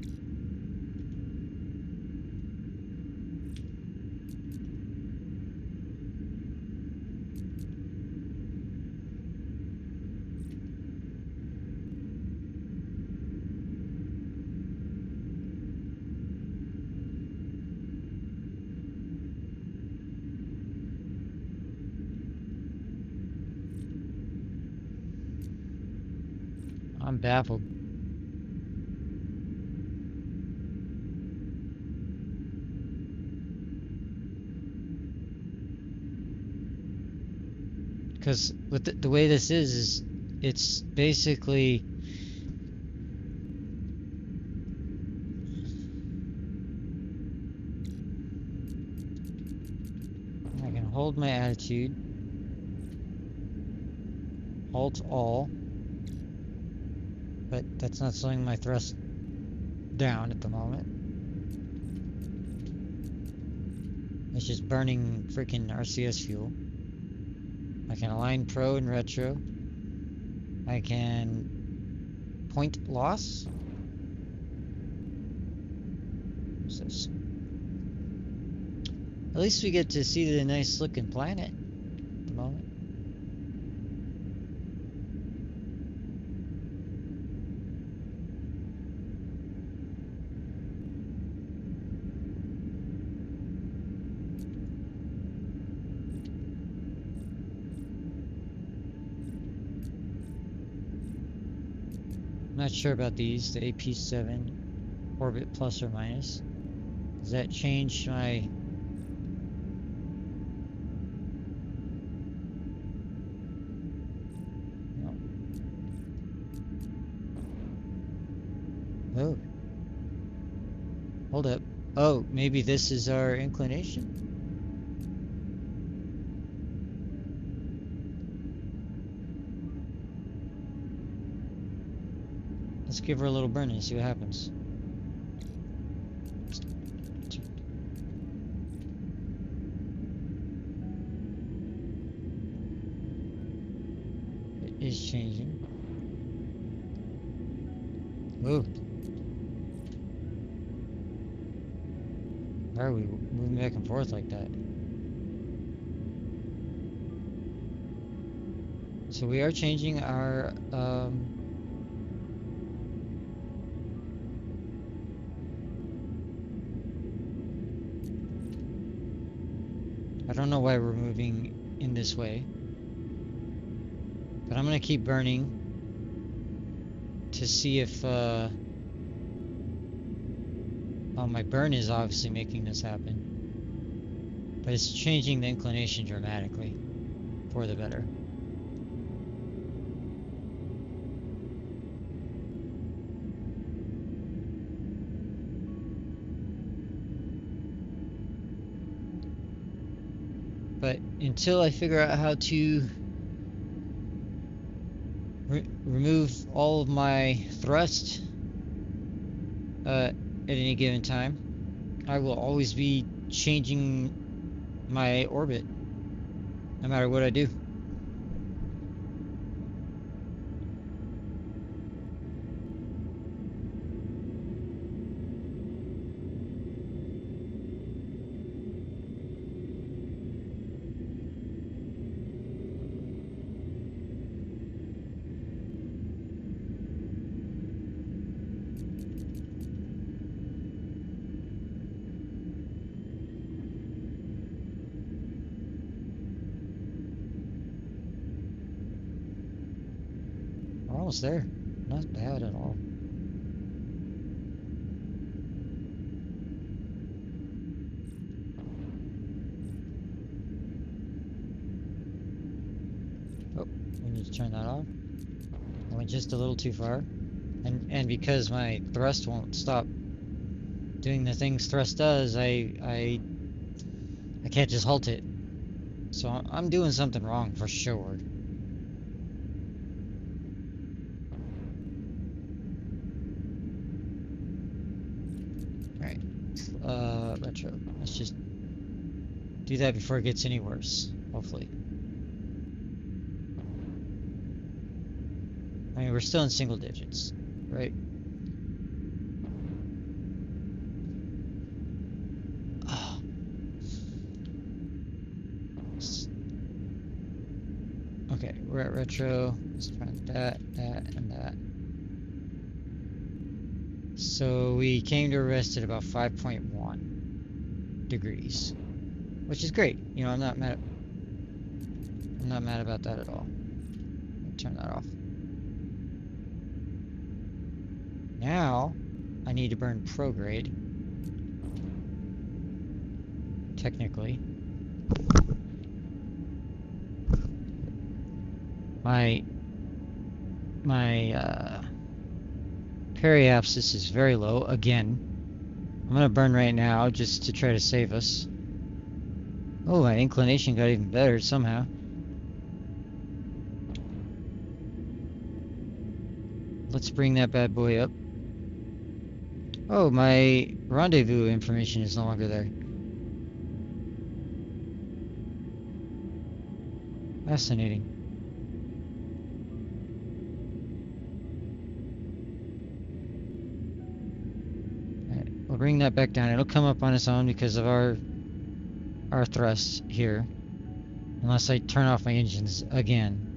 I'm baffled. Because with the way this is it's basically I can hold my attitude, halt all, but that's not slowing my thrust down at the moment. It's just burning freaking RCS fuel. I can align pro and retro. I can point loss. What's this? At least we get to see the nice looking planet at the moment. I'm not sure about these, the AP7 orbit plus or minus. Does that change my... No. Oh. Hold up. Oh, maybe this is our inclination? Let's give her a little burn and see what happens. It is changing. Ooh. Why are we moving back and forth like that? So we are changing our I don't know why we're moving in this way, but I'm gonna keep burning to see if oh, my burn is obviously making this happen, but it's changing the inclination dramatically for the better. But until I figure out how to remove all of my thrust at any given time, I will always be changing my orbit, no matter what I do. We're almost there. Not bad at all. Oh, we need to turn that off. I went just a little too far. And because my thrust won't stop doing the things thrust does, I can't just halt it. So I'm doing something wrong for sure. Alright. Retro. Let's just do that before it gets any worse, hopefully. I mean, we're still in single digits, right? Oh. Okay, we're at retro. Let's find that, and that. So we came to a rest at about 5.1 degrees, which is great. You know, I'm not mad about that at all. Turn that off. now I need to burn prograde. Technically. My periapsis is very low again. I'm gonna burn right now just to try to save us. Oh, my inclination got even better somehow. Let's bring that bad boy up. Oh, my rendezvous information is no longer there. Fascinating. Alright, we'll bring that back down. It'll come up on its own because of our thrust here. Unless I turn off my engines again.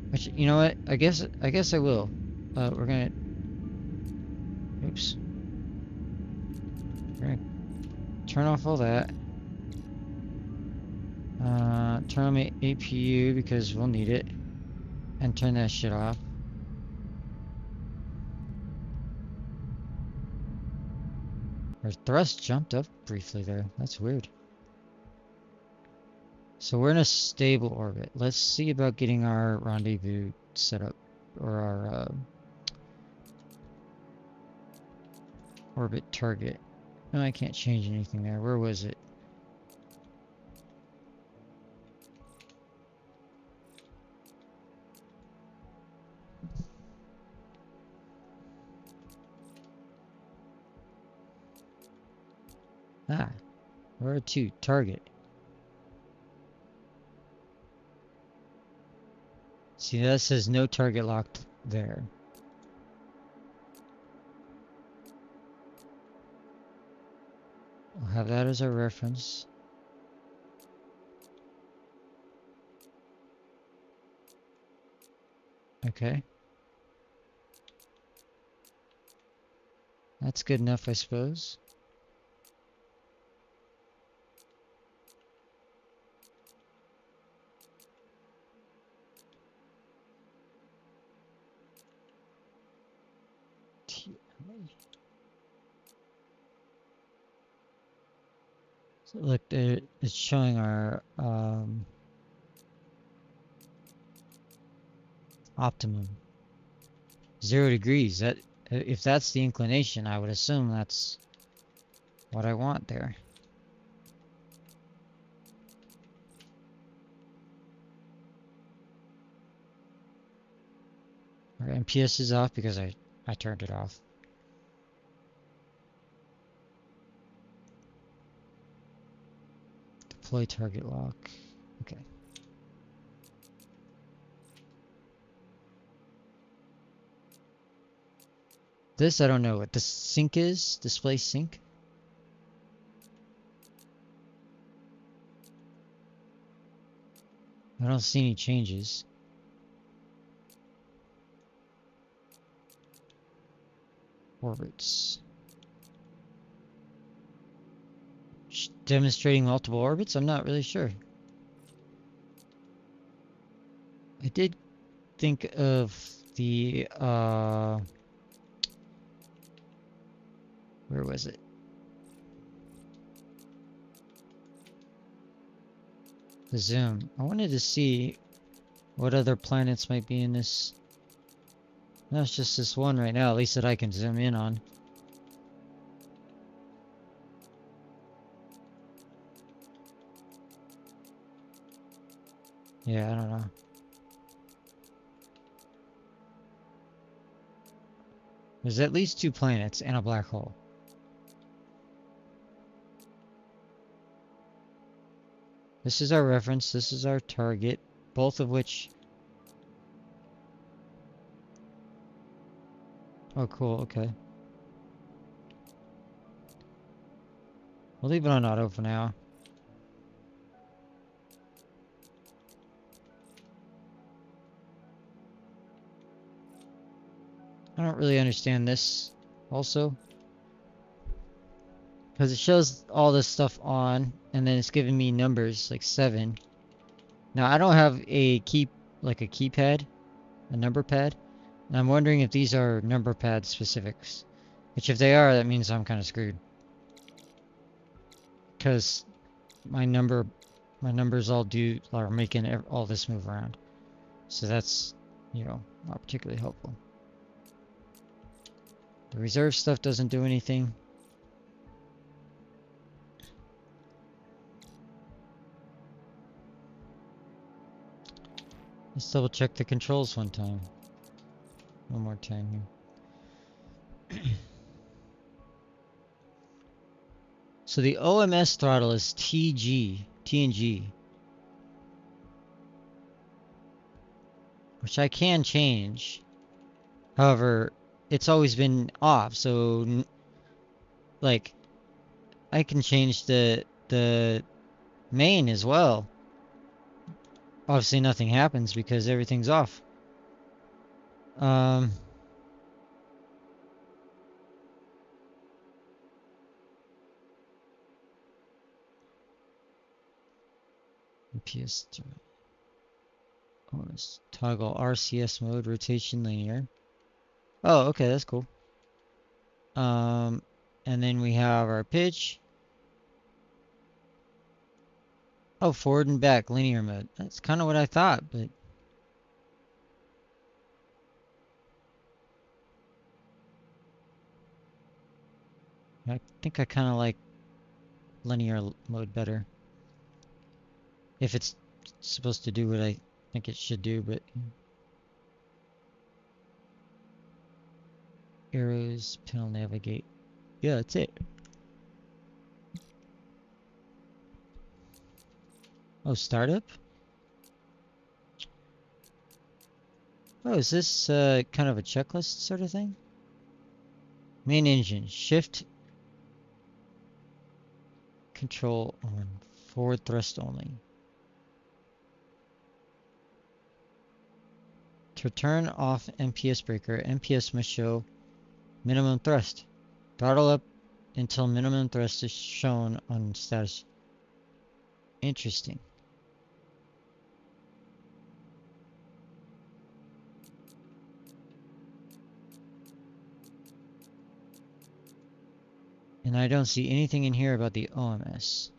Which, you know what? I guess I will. We're gonna... Oops. We're gonna turn off all that. Turn on my APU because we'll need it. And turn that shit off. Our thrust jumped up briefly there. That's weird. So we're in a stable orbit. Let's see about getting our rendezvous set up. Or our orbit target. No, I can't change anything there. Where was it? Ah, where to? Target. See, that says no target locked there. We'll have that as our reference. Okay. That's good enough, I suppose. So look, it's showing our optimum. 0 degrees. That if that's the inclination, I would assume that's what I want there. Our MPS is off because I turned it off. Deploy target lock. Okay. This, I don't know what the sync is. Display sync. I don't see any changes. Orbits. Demonstrating multiple orbits? I'm not really sure. I did think of the, where was it? The zoom. I wanted to see what other planets might be in this. No, it's just this one right now, at least that I can zoom in on. Yeah, I don't know. There's at least 2 planets and a black hole. This is our reference, this is our target, both of which... Oh, cool, okay. We'll leave it on auto for now. I don't really understand this also. Because it shows all this stuff on, and then it's giving me numbers, like 7. Now, I don't have a keypad, a number pad. And I'm wondering if these are number pad specifics. Which if they are, that means I'm kind of screwed. Because my numbers all are making all this move around. So that's, you know, not particularly helpful. The reserve stuff doesn't do anything. Let's double check the controls one more time here. So the OMS throttle is TNG, which I can change. However, it's always been off, so like I can change the main as well. Obviously nothing happens because everything's off. PS toggle RCS mode, rotation linear. Oh, okay, that's cool. And then we have our pitch. Oh, forward and back, linear mode. That's kind of what I thought, but I think I kind of like linear mode better. If it's supposed to do what I think it should do, but arrows, panel navigate. Yeah, that's it. Oh, startup? Oh, is this kind of a checklist sort of thing? Main engine, shift, control on, forward thrust only. To turn off MPS breaker, MPS must show minimum thrust. Throttle up until minimum thrust is shown on status. Interesting. And I don't see anything in here about the OMS.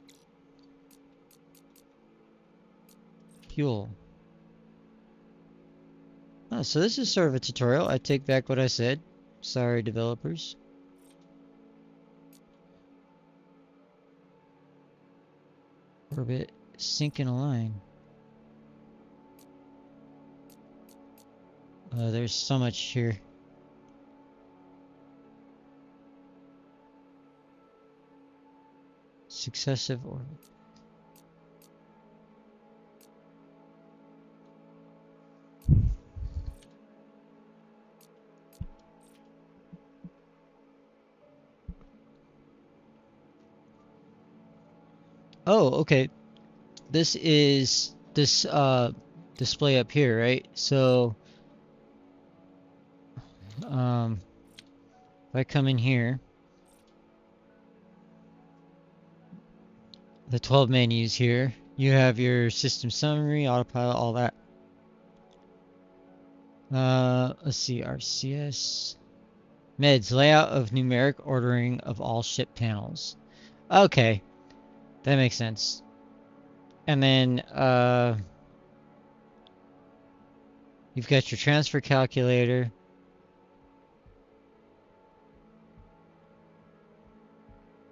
Fuel. Oh, so this is sort of a tutorial. I take back what I said. Sorry, developers. Orbit, sync and align. There's so much here. Successive orbit. Oh, okay. This is this display up here, right? So if I come in here, the 12 menus here, you have your system summary, autopilot, all that. Let's see, RCS. Meds, layout of numeric ordering of all ship panels. Okay, that makes sense. And then you've got your transfer calculator.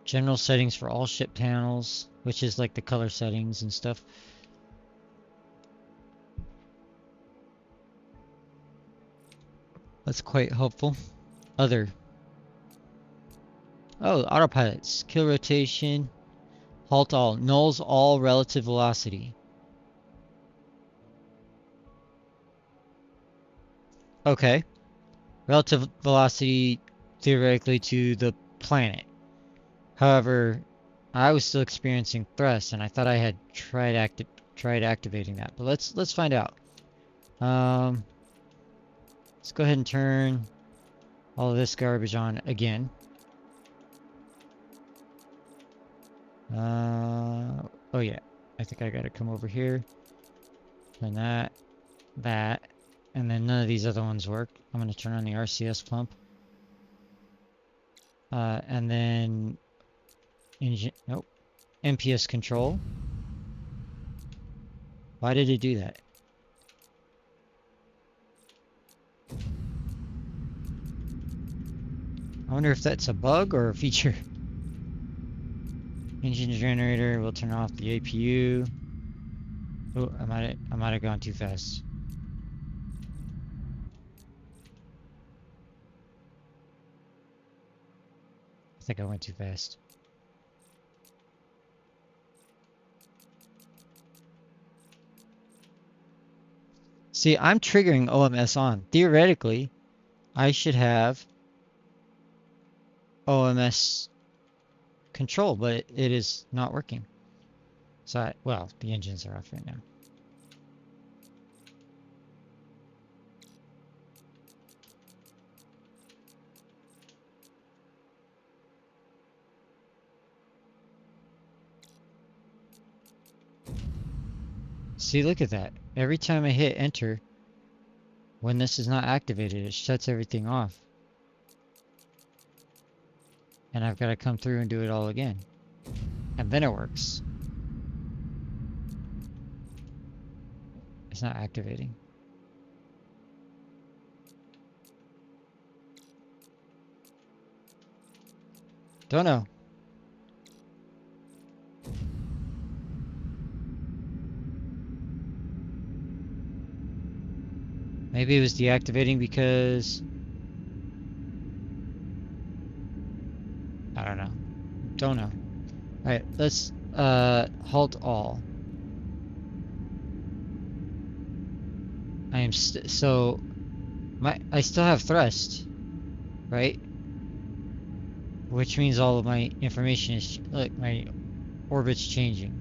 General settings for all ship panels, which is like the color settings and stuff. That's quite helpful. Other. Oh, autopilots. Kill rotation. Halt all. Nulls all relative velocity. Okay. Relative velocity theoretically to the planet. However, I was still experiencing thrust, and I thought I had tried activating that. But let's find out. Let's go ahead and turn all of this garbage on again. Oh yeah, I think I gotta come over here. Turn that. And then none of these other ones work. I'm going to turn on the RCS pump. And then engine, nope, MPS control. Why did it do that? I wonder if that's a bug or a feature. Engine generator, we'll turn off the APU. Oh, I might have gone too fast. I think I went too fast. See, I'm triggering OMS on. Theoretically, I should have OMS control, but it is not working. So, well, the engines are off right now. See, look at that. Every time I hit enter, when this is not activated, it shuts everything off. And I've got to come through and do it all again. And then it works. It's not activating. Don't know. Maybe it was deactivating because... I don't know. Don't know. Alright, let's halt all. I am so I still have thrust, right? Which means all of my information is like my orbit's changing.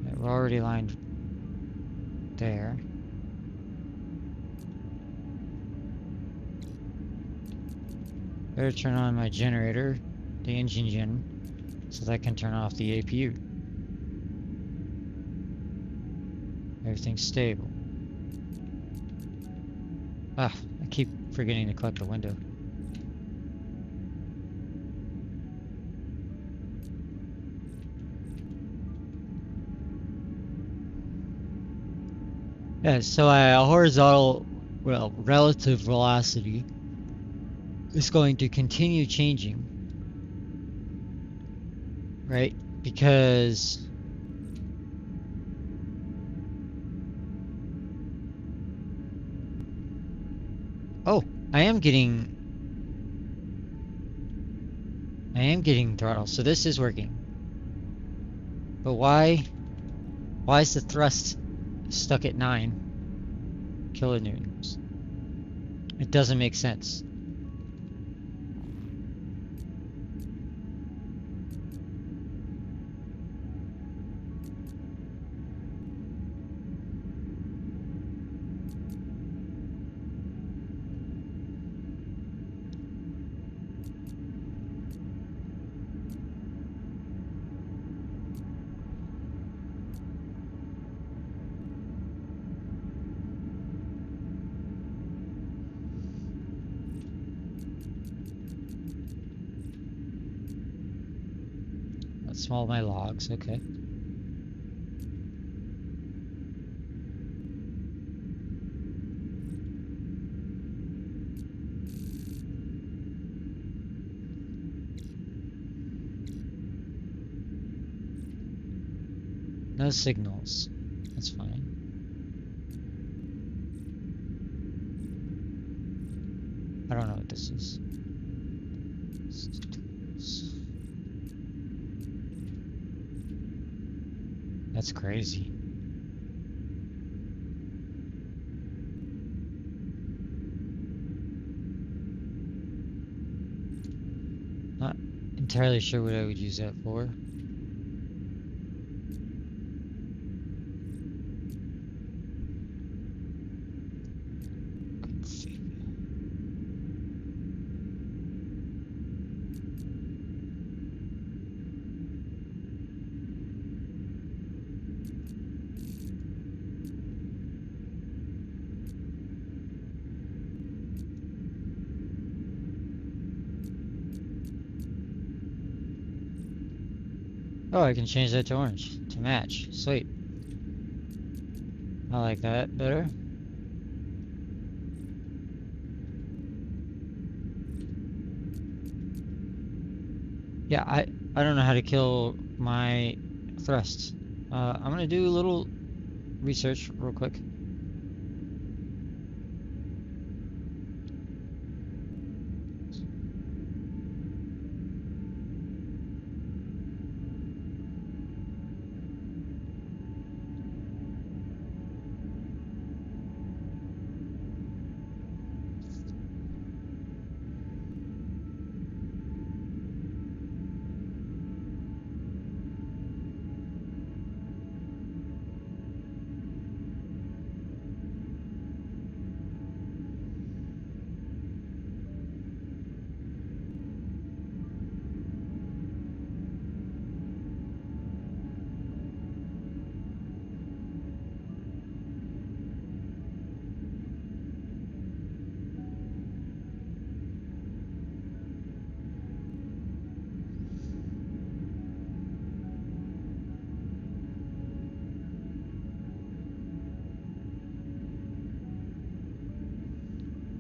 Right, we're already lined there. Better turn on my generator, the engine gen, so that I can turn off the APU. Everything's stable. Ah, I keep forgetting to collect the window. Yeah, so a horizontal, well, relative velocity is going to continue changing, right? Because oh, I am getting throttle, so this is working. But why is the thrust stuck at 9 kilonewtons? It doesn't make sense. Let's small my logs, okay. No signals. That's fine. I don't know what this is. That's crazy. Not entirely sure what I would use that for. Oh, I can change that to orange to match. Sweet. I like that better. Yeah, I don't know how to kill my thrusts. I'm gonna do a little research real quick.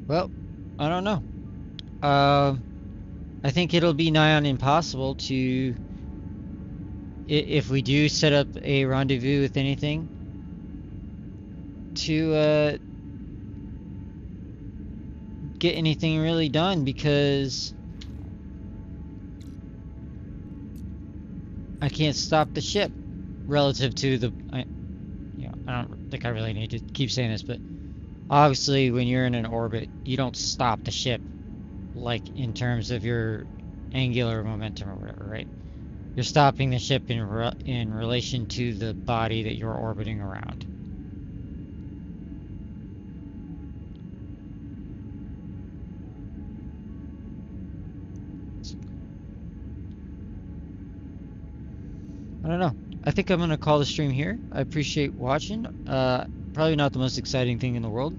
Well, I don't know. I think it'll be nigh on impossible to, if we do set up a rendezvous with anything, to get anything really done, because I can't stop the ship relative to the, I don't think I really need to keep saying this, but obviously when you're in an orbit, you don't stop the ship, like in terms of your angular momentum or whatever, right? You're stopping the ship in relation to the body that you're orbiting around. I don't know. I think I'm gonna call the stream here. I appreciate watching. Probably not the most exciting thing in the world.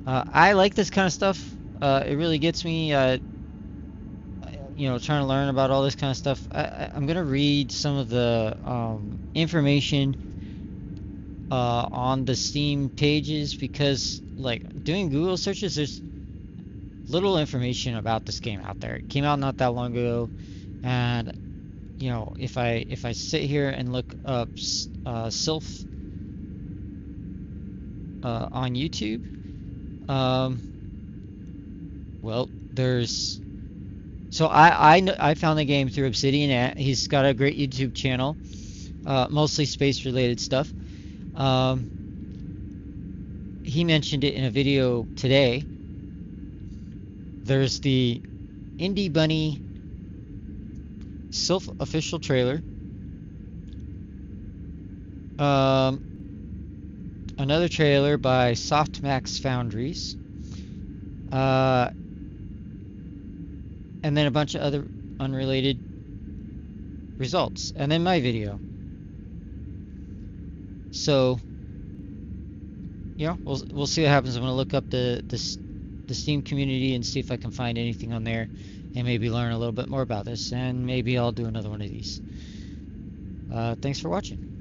I like this kind of stuff. It really gets me, trying to learn about all this kind of stuff. I'm gonna read some of the information on the Steam pages, because, like, doing Google searches, there's little information about this game out there. It came out not that long ago, and if I sit here and look up Sylph on YouTube, well, there's I found the game through Obsidian. He's got a great YouTube channel, mostly space related stuff. He mentioned it in a video today. There's the Indie Bunny Sylph official trailer. Another trailer by Softmax Foundries. And then a bunch of other unrelated results. And then my video. So, we'll see what happens. I'm gonna look up the Steam community and see if I can find anything on there, and maybe learn a little bit more about this, and maybe I'll do another one of these. Thanks for watching.